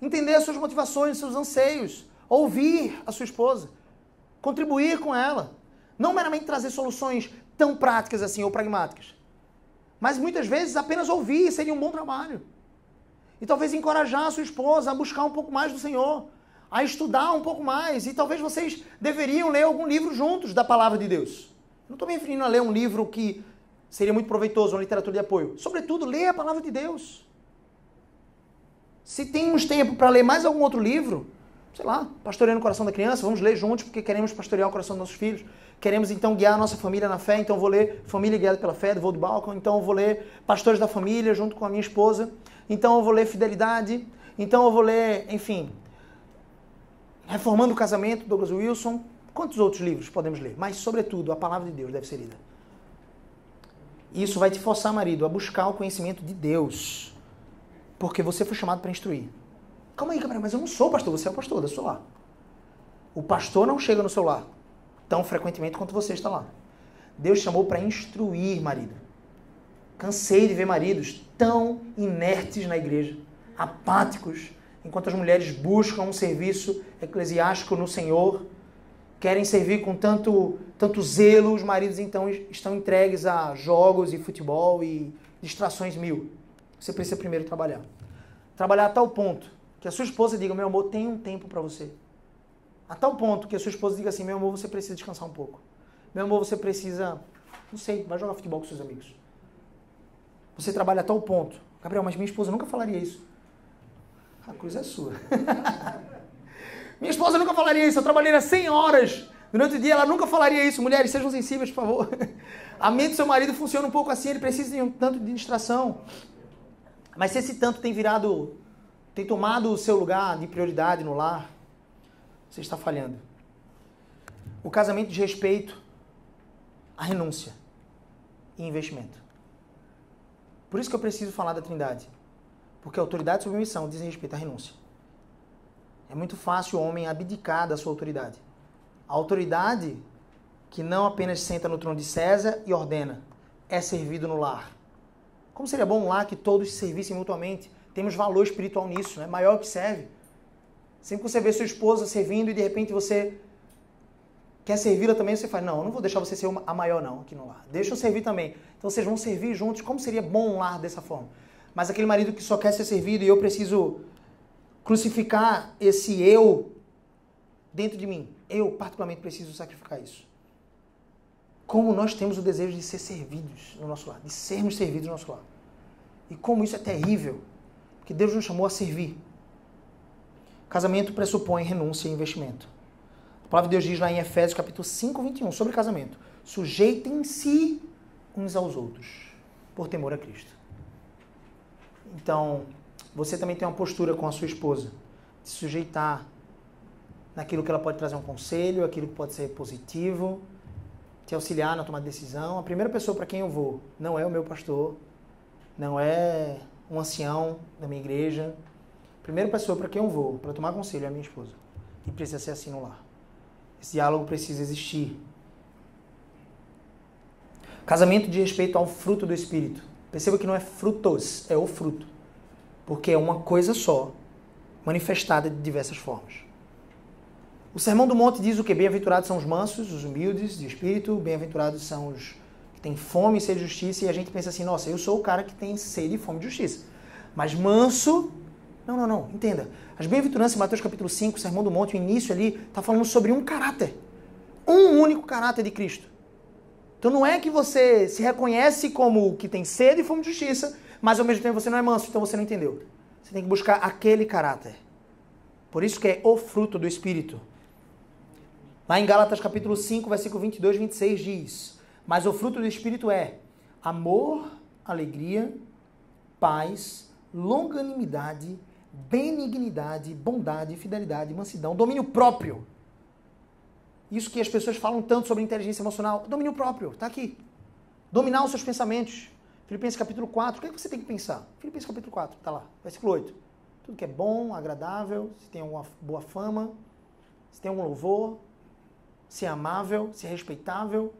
Entender as suas motivações, os seus anseios. Ouvir a sua esposa. Contribuir com ela. Não meramente trazer soluções tão práticas assim ou pragmáticas. Mas muitas vezes apenas ouvir seria um bom trabalho. E talvez encorajar a sua esposa a buscar um pouco mais do Senhor. A estudar um pouco mais. E talvez vocês deveriam ler algum livro juntos da palavra de Deus. Não estou me referindo a ler um livro que seria muito proveitoso, uma literatura de apoio. Sobretudo, ler a palavra de Deus. Se temos tempo para ler mais algum outro livro, sei lá, Pastoreando o Coração da Criança, vamos ler juntos porque queremos pastorear o coração dos nossos filhos. Queremos então guiar a nossa família na fé, então eu vou ler Família Guiada pela Fé, do Vold Balcon, então eu vou ler Pastores da Família, junto com a minha esposa, então eu vou ler Fidelidade, então eu vou ler, enfim, Reformando o Casamento, Douglas Wilson. Quantos outros livros podemos ler? Mas, sobretudo, a palavra de Deus deve ser lida. Isso vai te forçar, marido, a buscar o conhecimento de Deus, porque você foi chamado para instruir. Calma aí, Gabriel, mas eu não sou pastor, você é o pastor da sua lar. O pastor não chega no seu lar tão frequentemente quanto você está lá. Deus chamou para instruir, marido. Cansei de ver maridos tão inertes na igreja, apáticos, enquanto as mulheres buscam um serviço eclesiástico no Senhor, querem servir com tanto zelo, os maridos então estão entregues a jogos e futebol e distrações mil. Você precisa primeiro trabalhar. Trabalhar a tal ponto que a sua esposa diga, meu amor, tem um tempo para você. A tal ponto que a sua esposa diga assim, meu amor, você precisa descansar um pouco. Meu amor, você precisa, não sei, vai jogar futebol com seus amigos. Você trabalha a tal ponto. Gabriel, mas minha esposa nunca falaria isso. A coisa é sua. Minha esposa nunca falaria isso. Eu trabalhei 100 horas durante o dia, ela nunca falaria isso. Mulheres, sejam sensíveis, por favor. A mente do seu marido funciona um pouco assim, ele precisa de um tanto de distração. Mas se esse tanto tem tomado o seu lugar de prioridade no lar, você está falhando. O casamento diz respeito à renúncia e investimento. Por isso que eu preciso falar da Trindade. Porque a autoridade e submissão dizem respeito à renúncia. É muito fácil o homem abdicar da sua autoridade. A autoridade que não apenas senta no trono de César e ordena, é servido no lar. Como seria bom um lar que todos se servissem mutuamente? Temos valor espiritual nisso, né? Maior que serve. Sempre que você vê sua esposa servindo e de repente você quer servi-la também, você fala, não, eu não vou deixar você ser a maior não aqui no lar. Deixa eu servir também. Então vocês vão servir juntos. Como seria bom um lar dessa forma? Mas aquele marido que só quer ser servido e eu preciso crucificar esse eu dentro de mim. Eu, particularmente, preciso sacrificar isso. Como nós temos o desejo de ser servidos no nosso lar, de sermos servidos no nosso lar. E como isso é terrível, porque Deus nos chamou a servir. Casamento pressupõe renúncia e investimento. A palavra de Deus diz lá em Efésios capítulo 5, 21, sobre casamento. Sujeitem-se uns aos outros, por temor a Cristo. Então, você também tem uma postura com a sua esposa, de sujeitar naquilo que ela pode trazer um conselho, aquilo que pode ser positivo, te auxiliar na tomada de decisão. A primeira pessoa para quem eu vou não é o meu pastor, não é um ancião da minha igreja. A primeira pessoa para quem eu vou para tomar conselho é a minha esposa. E precisa ser assim no lar. Esse diálogo precisa existir. Casamento diz respeito ao fruto do Espírito. Perceba que não é frutos, é o fruto. Porque é uma coisa só, manifestada de diversas formas. O Sermão do Monte diz o que? Bem-aventurados são os mansos, os humildes de espírito, bem-aventurados são os que têm fome e sede de justiça, e a gente pensa assim, nossa, eu sou o cara que tem sede e fome de justiça. Mas manso... Não, entenda. As bem-aventuranças em Mateus capítulo 5, o Sermão do Monte, o início ali, está falando sobre um caráter. Um único caráter de Cristo. Então não é que você se reconhece como que tem sede e fome de justiça, mas ao mesmo tempo você não é manso, então você não entendeu. Você tem que buscar aquele caráter. Por isso que é o fruto do Espírito. Lá em Gálatas capítulo 5, versículo 22 e 26 diz: mas o fruto do Espírito é amor, alegria, paz, longanimidade, benignidade, bondade, fidelidade, mansidão, domínio próprio. Isso que as pessoas falam tanto sobre inteligência emocional, domínio próprio, está aqui. Dominar os seus pensamentos. Filipenses capítulo 4, o que é que você tem que pensar? Filipenses capítulo 4, está lá, versículo 8. Tudo que é bom, agradável, se tem alguma boa fama, se tem algum louvor, se é amável, se é respeitável.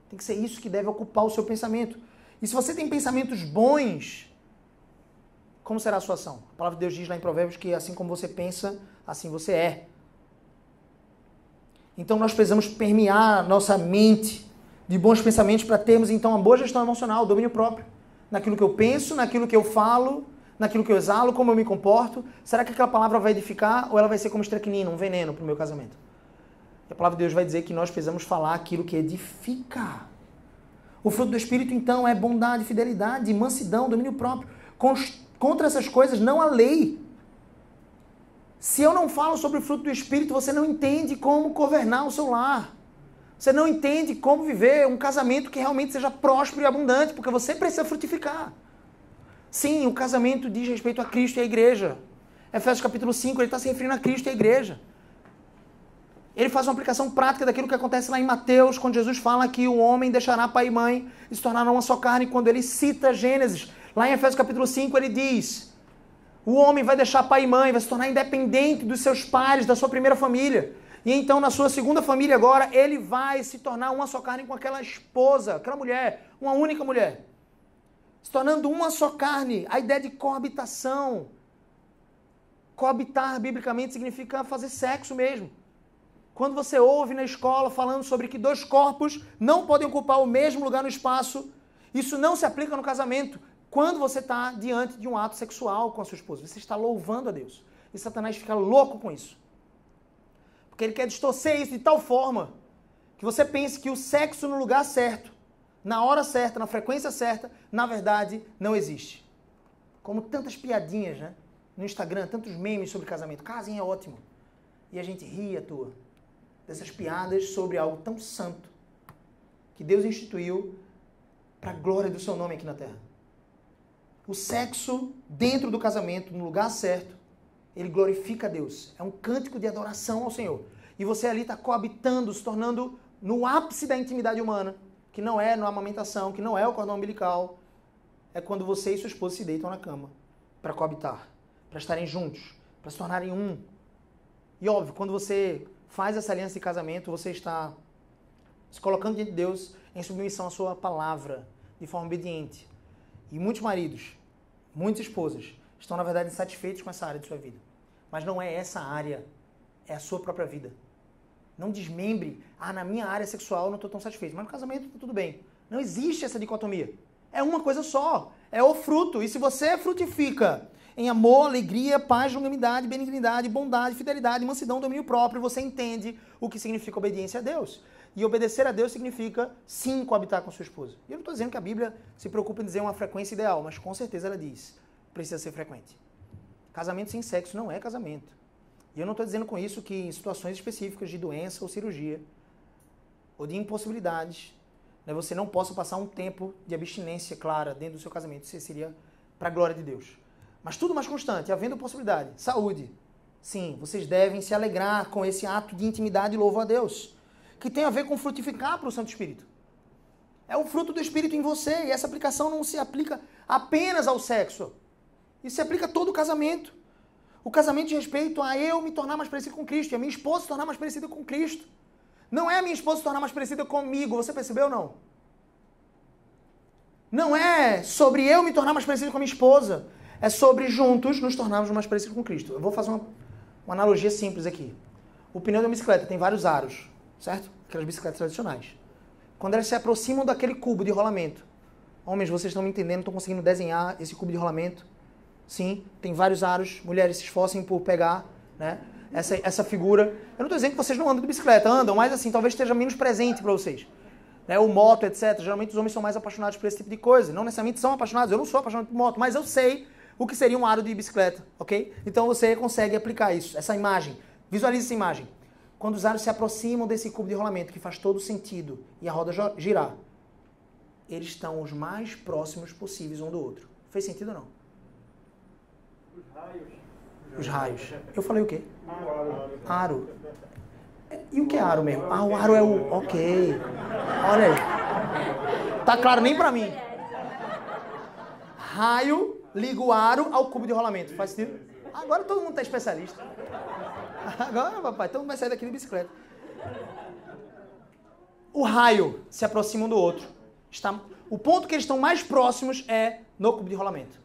Tem que ser isso que deve ocupar o seu pensamento. E se você tem pensamentos bons, como será a sua ação? A palavra de Deus diz lá em Provérbios que assim como você pensa, assim você é. Então nós precisamos permear nossa mente de bons pensamentos para termos então uma boa gestão emocional, domínio próprio. Naquilo que eu penso, naquilo que eu falo, naquilo que eu exalo, como eu me comporto. Será que aquela palavra vai edificar ou ela vai ser como estricnina, um veneno para o meu casamento? E a palavra de Deus vai dizer que nós precisamos falar aquilo que edifica. O fruto do Espírito então é bondade, fidelidade, mansidão, domínio próprio. Contra essas coisas não há lei. Se eu não falo sobre o fruto do Espírito, você não entende como governar o seu lar. Você não entende como viver um casamento que realmente seja próspero e abundante, porque você precisa frutificar. Sim, o casamento diz respeito a Cristo e à igreja. Efésios capítulo 5, ele está se referindo a Cristo e à igreja. Ele faz uma aplicação prática daquilo que acontece lá em Mateus, quando Jesus fala que o homem deixará pai e mãe e se tornará uma só carne, quando ele cita Gênesis. Lá em Efésios capítulo 5 ele diz: o homem vai deixar pai e mãe, vai se tornar independente dos seus pais, da sua primeira família. E então na sua segunda família agora, ele vai se tornar uma só carne com aquela esposa, aquela mulher, uma única mulher. Se tornando uma só carne. A ideia de coabitação. Coabitar, biblicamente, significa fazer sexo mesmo. Quando você ouve na escola falando sobre que dois corpos não podem ocupar o mesmo lugar no espaço, isso não se aplica no casamento. Quando você está diante de um ato sexual com a sua esposa, você está louvando a Deus. E Satanás fica louco com isso. Porque ele quer distorcer isso de tal forma que você pense que o sexo no lugar certo, na hora certa, na frequência certa, na verdade, não existe. Como tantas piadinhas, né? No Instagram, tantos memes sobre casamento. Casem é ótimo. E a gente ri à toa dessas piadas sobre algo tão santo que Deus instituiu para a glória do seu nome aqui na Terra. O sexo dentro do casamento, no lugar certo, ele glorifica a Deus. É um cântico de adoração ao Senhor. E você ali está coabitando, se tornando no ápice da intimidade humana, que não é na amamentação, que não é o cordão umbilical. É quando você e sua esposa se deitam na cama para coabitar, para estarem juntos, para se tornarem um. E óbvio, quando você faz essa aliança de casamento, você está se colocando diante de Deus em submissão à sua palavra, de forma obediente. E muitos maridos, muitas esposas, estão, na verdade, insatisfeitos com essa área de sua vida. Mas não é essa área, é a sua própria vida. Não desmembre, na minha área sexual eu não estou tão satisfeito, mas no casamento está tudo bem. Não existe essa dicotomia. É uma coisa só, é o fruto. E se você frutifica em amor, alegria, paz, longanimidade, benignidade, bondade, fidelidade, mansidão, domínio próprio, você entende o que significa obediência a Deus. E obedecer a Deus significa, sim, coabitar com sua esposa. E eu não estou dizendo que a Bíblia se preocupa em dizer uma frequência ideal, mas com certeza ela diz, precisa ser frequente. Casamento sem sexo não é casamento. E eu não estou dizendo com isso que em situações específicas de doença ou cirurgia, ou de impossibilidades, né, você não possa passar um tempo de abstinência clara dentro do seu casamento. Isso seria para a glória de Deus. Mas tudo mais constante, havendo possibilidade, saúde, Sim, vocês devem se alegrar com esse ato de intimidade e louvor a Deus, que tem a ver com frutificar para o Santo Espírito. É o fruto do Espírito em você, e essa aplicação não se aplica apenas ao sexo. Isso se aplica a todo o casamento. O casamento diz respeito a eu me tornar mais parecido com Cristo, e a minha esposa se tornar mais parecida com Cristo. Não é a minha esposa se tornar mais parecida comigo, você percebeu ou não? Não é sobre eu me tornar mais parecido com a minha esposa. É sobre juntos nos tornarmos mais parecidos com Cristo. Eu vou fazer uma analogia simples aqui. O pneu da bicicleta tem vários aros, certo? Aquelas bicicletas tradicionais. Quando elas se aproximam daquele cubo de rolamento. Homens, vocês estão me entendendo, estão conseguindo desenhar esse cubo de rolamento? Sim, tem vários aros. Mulheres, se esforcem por pegar, né, essa figura. Eu não estou dizendo que vocês não andam de bicicleta, andam, mas assim, talvez esteja menos presente para vocês. Né, o moto, etc. Geralmente os homens são mais apaixonados por esse tipo de coisa. Não necessariamente são apaixonados. Eu não sou apaixonado por moto, mas eu sei o que seria um aro de bicicleta, ok? Então você consegue aplicar isso, essa imagem. Visualize essa imagem. Quando os aros se aproximam desse cubo de rolamento, que faz todo sentido, e a roda girar, eles estão os mais próximos possíveis um do outro. Fez sentido ou não? Os raios. Eu falei o quê? Aro. E o que é aro mesmo? Ah, o aro é o... Ok. Olha aí. Tá claro nem pra mim. Raio liga o aro ao cubo de rolamento. Faz sentido? Agora todo mundo tá especialista. Agora, papai, todo mundo vai sair daqui de bicicleta. O raio se aproxima um do outro. O ponto que eles estão mais próximos é no cubo de rolamento.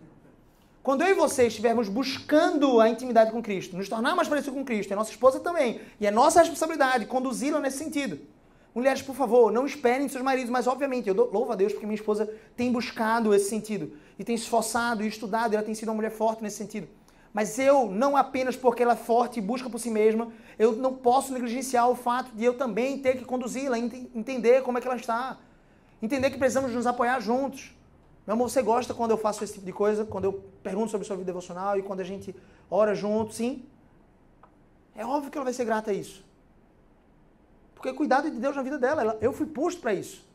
Quando eu e você estivermos buscando a intimidade com Cristo, nos tornar mais parecidos com Cristo, e a nossa esposa também, e é nossa responsabilidade conduzi-la nesse sentido. Mulheres, por favor, não esperem de seus maridos, mas obviamente, eu louvo a Deus porque minha esposa tem buscado esse sentido, e tem se esforçado e estudado, e ela tem sido uma mulher forte nesse sentido. Mas eu, não apenas porque ela é forte e busca por si mesma, eu não posso negligenciar o fato de eu também ter que conduzi-la, entender como é que ela está, entender que precisamos nos apoiar juntos. Meu amor, você gosta quando eu faço esse tipo de coisa? Quando eu pergunto sobre sua vida devocional e quando a gente ora junto, sim? É óbvio que ela vai ser grata a isso. Porque cuidado de Deus na vida dela, eu fui posto para isso.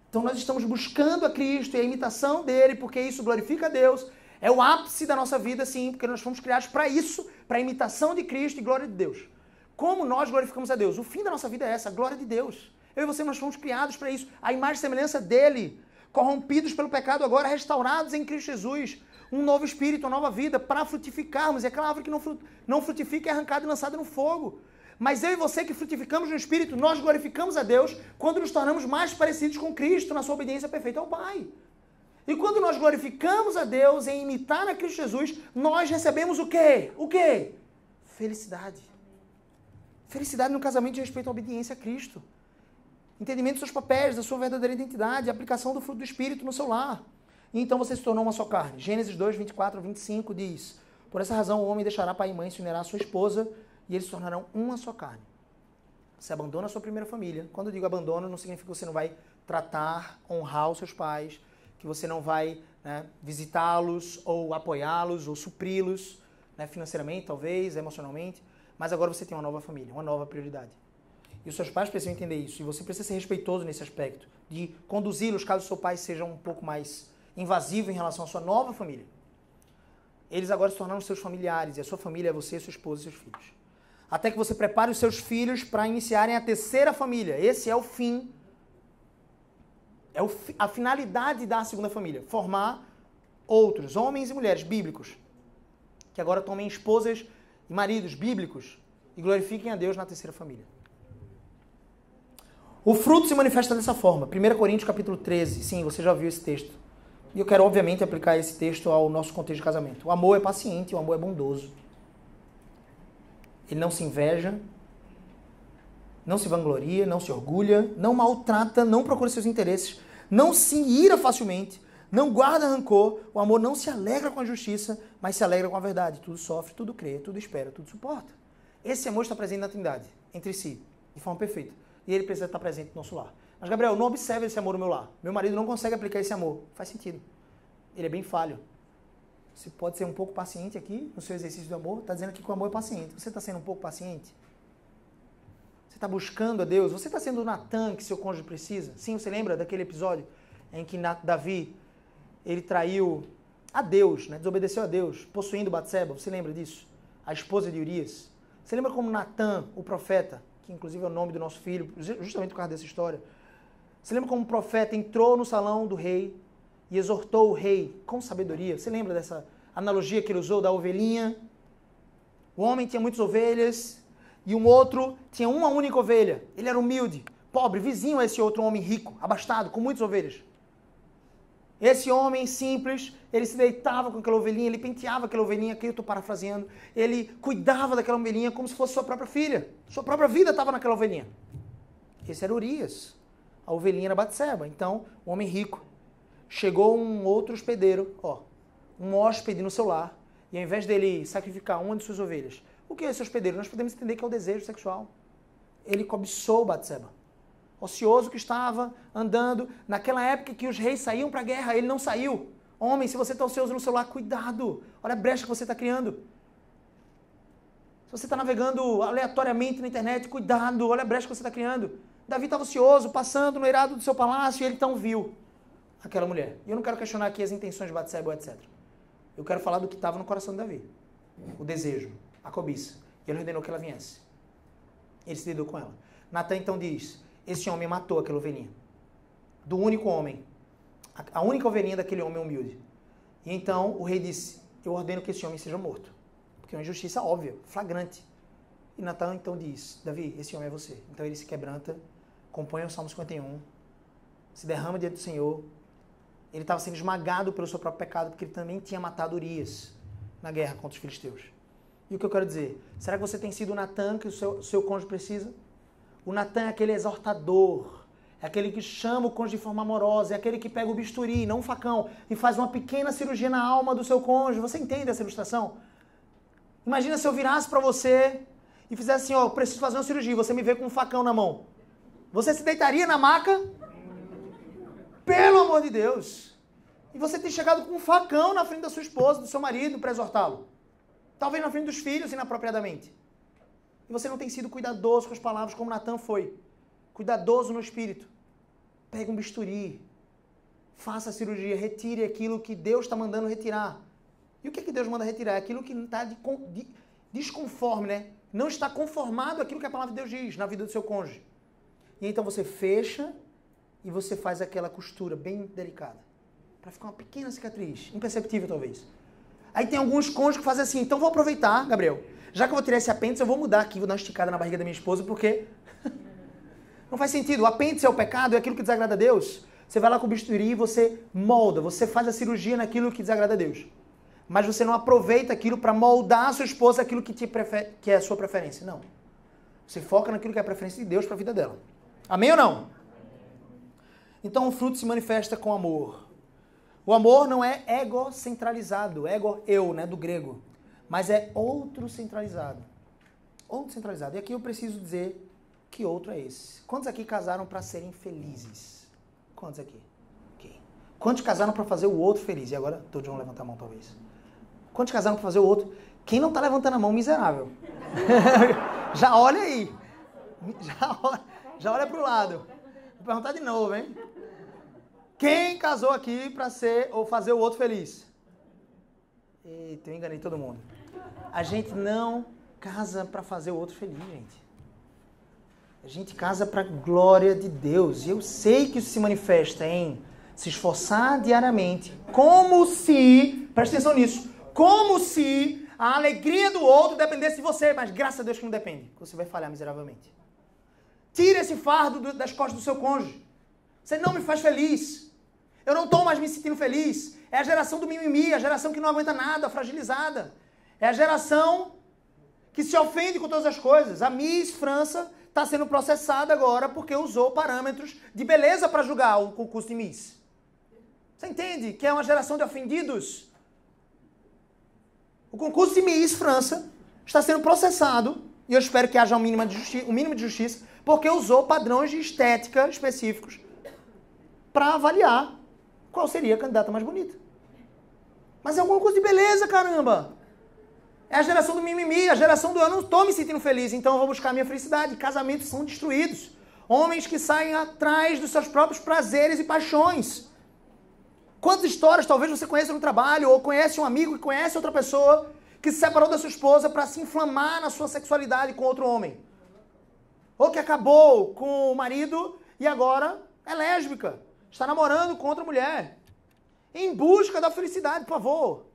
Então nós estamos buscando a Cristo e a imitação dele, porque isso glorifica a Deus. É o ápice da nossa vida, sim, porque nós fomos criados para isso, para a imitação de Cristo e glória de Deus. Como nós glorificamos a Deus? O fim da nossa vida é essa, a glória de Deus. Eu e você, nós fomos criados para isso. A imagem e semelhança dele, corrompidos pelo pecado, agora restaurados em Cristo Jesus. Um novo espírito, uma nova vida, para frutificarmos. E aquela árvore que não frutifica é arrancada e lançada no fogo. Mas eu e você que frutificamos no Espírito, nós glorificamos a Deus quando nos tornamos mais parecidos com Cristo na sua obediência perfeita ao Pai. E quando nós glorificamos a Deus em imitar a Cristo Jesus, nós recebemos o quê? O quê? Felicidade. Felicidade no casamento de respeito à obediência a Cristo. Entendimento dos seus papéis, da sua verdadeira identidade, aplicação do fruto do Espírito no seu lar. E então você se tornou uma só carne. Gênesis 2, 24 a 25 diz: por essa razão o homem deixará pai e mãe, se unirá à sua esposa, e eles se tornarão uma só carne. Você abandona a sua primeira família. Quando eu digo abandono, não significa que você não vai tratar, honrar os seus pais, que você não vai, né, visitá-los, ou apoiá-los, ou supri-los, né, financeiramente, talvez, emocionalmente. Mas agora você tem uma nova família, uma nova prioridade. E os seus pais precisam entender isso. E você precisa ser respeitoso nesse aspecto, de conduzi-los caso o seu pai seja um pouco mais invasivo em relação à sua nova família. Eles agora se tornaram seus familiares, e a sua família é você, sua esposa e seus filhos. Até que você prepare os seus filhos para iniciarem a terceira família. Esse é o fim. A finalidade da segunda família. Formar outros, homens e mulheres bíblicos, que agora tomem esposas e maridos bíblicos e glorifiquem a Deus na terceira família. O fruto se manifesta dessa forma. 1 Coríntios capítulo 13. Sim, você já viu esse texto. E eu quero, obviamente, aplicar esse texto ao nosso contexto de casamento. O amor é paciente, o amor é bondoso. Ele não se inveja, não se vangloria, não se orgulha, não maltrata, não procura seus interesses, não se ira facilmente, não guarda rancor. O amor não se alegra com a justiça, mas se alegra com a verdade. Tudo sofre, tudo crê, tudo espera, tudo suporta. Esse amor está presente na Trindade, entre si, de forma perfeita. E ele precisa estar presente no nosso lar. Mas, Gabriel, não observe esse amor no meu lar. Meu marido não consegue aplicar esse amor. Faz sentido. Ele é bem falho. Você pode ser um pouco paciente aqui no seu exercício do amor. Está dizendo aqui que o amor é paciente. Você está sendo um pouco paciente? Você está buscando a Deus? Você está sendo o Natan que seu cônjuge precisa? Sim, você lembra daquele episódio em que Davi, ele traiu a Deus, né? Desobedeceu a Deus, possuindo Batseba? Você lembra disso? a esposa de Urias? Você lembra como Natã, o profeta, que inclusive é o nome do nosso filho, justamente por causa dessa história, você lembra como o profeta entrou no salão do rei e exortou o rei com sabedoria? Você lembra dessa analogia que ele usou da ovelhinha? O homem tinha muitas ovelhas e um outro tinha uma única ovelha. Ele era humilde, pobre, vizinho a esse outro homem rico, abastado, com muitas ovelhas. Esse homem simples, ele se deitava com aquela ovelhinha, ele penteava aquela ovelhinha, aqui eu estou parafraseando, ele cuidava daquela ovelhinha como se fosse sua própria filha. Sua própria vida estava naquela ovelhinha. Esse era Urias. A ovelhinha era Batseba. Então, o homem rico. Chegou um outro hospedeiro, um hóspede no seu lar, e ao invés dele sacrificar uma de suas ovelhas, o que é esse hospedeiro? Nós podemos entender que é o desejo sexual. Ele cobiçou Batseba. Ocioso que estava, andando, naquela época que os reis saíam para a guerra, ele não saiu. Homem, se você está ocioso no celular, cuidado. Olha a brecha que você está criando. Se você está navegando aleatoriamente na internet, cuidado, olha a brecha que você está criando. Davi estava ocioso, passando no eirado do seu palácio, e ele então viu aquela mulher. E eu não quero questionar aqui as intenções de Batseba, etc. Eu quero falar do que estava no coração de Davi. O desejo, a cobiça. E ele ordenou que ela viesse. Ele se lidou com ela. Natã então diz, esse homem matou aquela ovelhinha. Do único homem. A única ovelhinha daquele homem humilde. E então o rei disse, eu ordeno que esse homem seja morto. Porque é uma injustiça óbvia, flagrante. E Natã então diz, Davi, esse homem é você. Então ele se quebranta, compõe o Salmo 51, se derrama diante do Senhor. Ele estava sendo esmagado pelo seu próprio pecado, porque ele também tinha matado Urias na guerra contra os filisteus. E o que eu quero dizer? Será que você tem sido o Natã que o seu cônjuge precisa? O Natã é aquele exortador, é aquele que chama o cônjuge de forma amorosa, é aquele que pega o bisturi, não um facão, e faz uma pequena cirurgia na alma do seu cônjuge. Você entende essa ilustração? Imagina se eu virasse para você e fizesse assim, preciso fazer uma cirurgia, você me vê com um facão na mão. Você se deitaria na maca? Pelo amor de Deus! E você tem chegado com um facão na frente da sua esposa, do seu marido, para exortá-lo. Talvez na frente dos filhos, inapropriadamente. E você não tem sido cuidadoso com as palavras como Natã foi. Cuidadoso no espírito. Pega um bisturi. Faça a cirurgia. Retire aquilo que Deus está mandando retirar. E o que Deus manda retirar? É aquilo que está desconforme, né? Não está conformado àquilo que a palavra de Deus diz na vida do seu cônjuge. E então você fecha e você faz aquela costura bem delicada. Para ficar uma pequena cicatriz. Imperceptível, talvez. Aí tem alguns cônjuges que fazem assim. Então vou aproveitar, Gabriel. Já que eu vou tirar esse apêndice, eu vou mudar aqui, vou dar uma esticada na barriga da minha esposa, porque não faz sentido. O apêndice é o pecado, é aquilo que desagrada a Deus. Você vai lá com o bisturi e você molda, você faz a cirurgia naquilo que desagrada a Deus. Mas você não aproveita aquilo para moldar a sua esposa aquilo que é a sua preferência. Não. Você foca naquilo que é a preferência de Deus para a vida dela. Amém ou não? Então o fruto se manifesta com amor. O amor não é egocentralizado, eu, né, do grego. Mas é outro centralizado. Outro centralizado. E aqui eu preciso dizer que outro é esse. Quantos aqui casaram para serem felizes? Quantos aqui? Okay. Quantos casaram para fazer o outro feliz? E agora todos vão levantar a mão, talvez. Quantos casaram para fazer o outro? Quem não está levantando a mão, miserável. Já olha aí. Já olha para o lado. Vou perguntar de novo, hein? Quem casou aqui para ser ou fazer o outro feliz? Eita, eu enganei todo mundo. A gente não casa para fazer o outro feliz, gente. A gente casa para a glória de Deus. E eu sei que isso se manifesta em se esforçar diariamente, como se, presta atenção nisso, como se a alegria do outro dependesse de você, mas graças a Deus que não depende, você vai falhar miseravelmente. Tira esse fardo das costas do seu cônjuge. Você não me faz feliz. Eu não estou mais me sentindo feliz. É a geração do mimimi, a geração que não aguenta nada, fragilizada. É a geração que se ofende com todas as coisas. A Miss França está sendo processada agora porque usou parâmetros de beleza para julgar o concurso de Miss. Você entende que é uma geração de ofendidos? O concurso de Miss França está sendo processado, e eu espero que haja um mínimo de justiça, porque usou padrões de estética específicos para avaliar qual seria a candidata mais bonita. Mas é um concurso de beleza, caramba! É a geração do mimimi, a geração do eu não estou me sentindo feliz, então eu vou buscar a minha felicidade. Casamentos são destruídos. Homens que saem atrás dos seus próprios prazeres e paixões. Quantas histórias talvez você conheça no trabalho, ou conhece um amigo que conhece outra pessoa, que se separou da sua esposa para se inflamar na sua sexualidade com outro homem. Ou que acabou com o marido e agora é lésbica. Está namorando com outra mulher. Em busca da felicidade, por favor.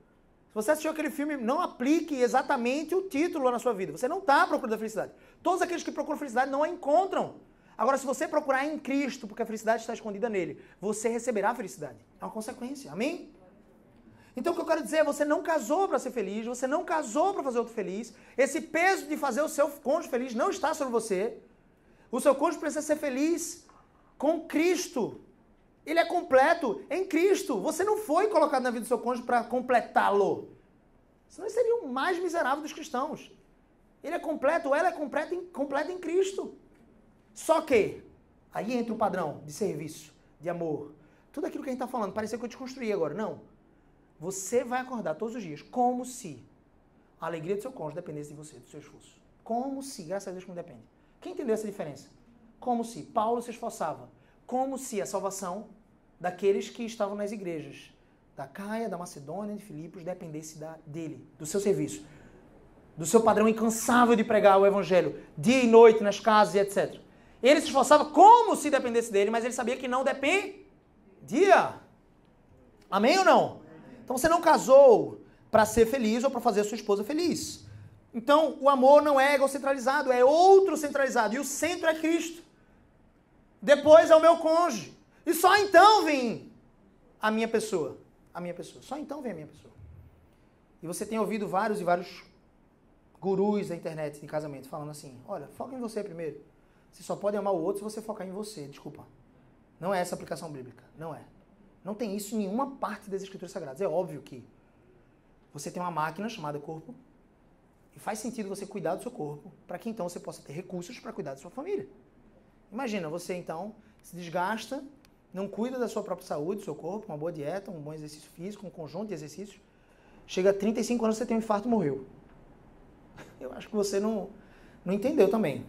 Se você assistiu aquele filme, não aplique exatamente o título na sua vida. Você não está procurando a felicidade. Todos aqueles que procuram felicidade não a encontram. Agora, se você procurar em Cristo, porque a felicidade está escondida nele, você receberá a felicidade. É uma consequência. Amém? Então, o que eu quero dizer é, você não casou para ser feliz, você não casou para fazer outro feliz. Esse peso de fazer o seu cônjuge feliz não está sobre você. O seu cônjuge precisa ser feliz com Cristo. Ele é completo em Cristo. Você não foi colocado na vida do seu cônjuge para completá-lo. Senão ele seria o mais miserável dos cristãos. Ele é completo, ela é completa em Cristo. Só que, aí entra o padrão de serviço, de amor. Tudo aquilo que a gente está falando, pareceu que eu desconstruí agora. Não. Você vai acordar todos os dias como se a alegria do seu cônjuge dependesse de você, do seu esforço. Como se, graças a Deus que não depende. Quem entendeu essa diferença? Como se Paulo se esforçava. Como se a salvação daqueles que estavam nas igrejas, da Caia, da Macedônia, de Filipos, dependesse dele, do seu serviço, do seu padrão incansável de pregar o evangelho, dia e noite, nas casas e etc. Ele se esforçava como se dependesse dele, mas ele sabia que não dependia. Amém ou não? Então você não casou para ser feliz ou para fazer a sua esposa feliz. Então o amor não é egocentralizado, é outro centralizado. E o centro é Cristo. Depois é o meu cônjuge. E só então vem a minha pessoa. A minha pessoa. Só então vem a minha pessoa. E você tem ouvido vários gurus da internet de casamento falando assim, olha, foca em você primeiro. Você só pode amar o outro se você focar em você. Desculpa. Não é essa a aplicação bíblica. Não é. Não tem isso em nenhuma parte das Escrituras Sagradas. É óbvio que você tem uma máquina chamada corpo e faz sentido você cuidar do seu corpo para que então você possa ter recursos para cuidar da sua família. Imagina, você então se desgasta, não cuida da sua própria saúde, do seu corpo, uma boa dieta, um bom exercício físico, um conjunto de exercícios. Chega a 35 anos, você tem um infarto e morreu. Eu acho que você não entendeu também.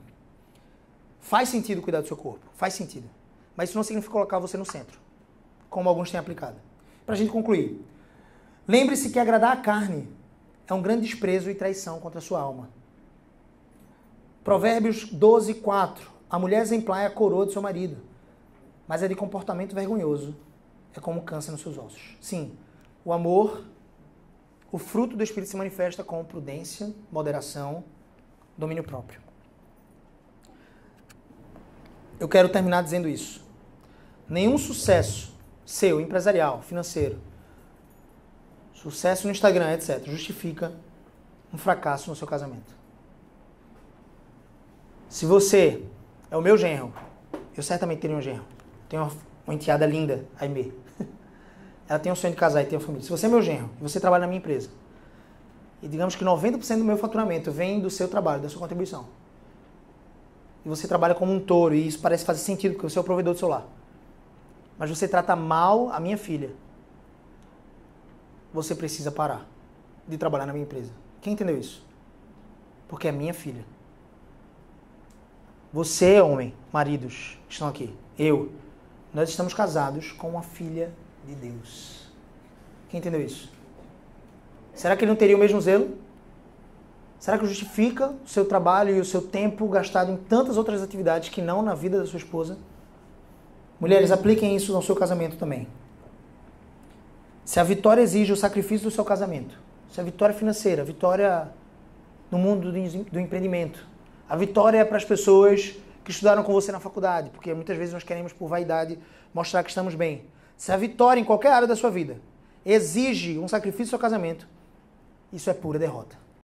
Faz sentido cuidar do seu corpo, faz sentido. Mas isso não significa colocar você no centro, como alguns têm aplicado. Para a gente concluir, lembre-se que agradar a carne é um grande desprezo e traição contra a sua alma. Provérbios 12, 4. A mulher exemplar é a coroa do seu marido, mas é de comportamento vergonhoso. É como câncer nos seus ossos. Sim, o amor, o fruto do Espírito se manifesta com prudência, moderação, domínio próprio. Eu quero terminar dizendo isso. Nenhum sucesso seu, empresarial, financeiro, sucesso no Instagram, etc., justifica um fracasso no seu casamento. Se você é o meu genro, eu certamente teria um genro. Tenho uma enteada linda, a Aimee. Ela tem um sonho de casar e tem uma família. Se você é meu genro e você trabalha na minha empresa, e digamos que 90% do meu faturamento vem do seu trabalho, da sua contribuição, e você trabalha como um touro, e isso parece fazer sentido, porque você é o provedor do seu lar, mas você trata mal a minha filha, você precisa parar de trabalhar na minha empresa. Quem entendeu isso? Porque é minha filha. Você, homem, maridos que estão aqui, nós estamos casados com uma filha de Deus. Quem entendeu isso? Será que ele não teria o mesmo zelo? Será que justifica o seu trabalho e o seu tempo gastado em tantas outras atividades que não na vida da sua esposa? Mulheres, apliquem isso no seu casamento também. Se a vitória exige o sacrifício do seu casamento, se a vitória financeira, a vitória no mundo do empreendimento, a vitória é para as pessoas que estudaram com você na faculdade, porque muitas vezes nós queremos, por vaidade, mostrar que estamos bem. Se a vitória em qualquer área da sua vida exige um sacrifício do seu casamento, isso é pura derrota.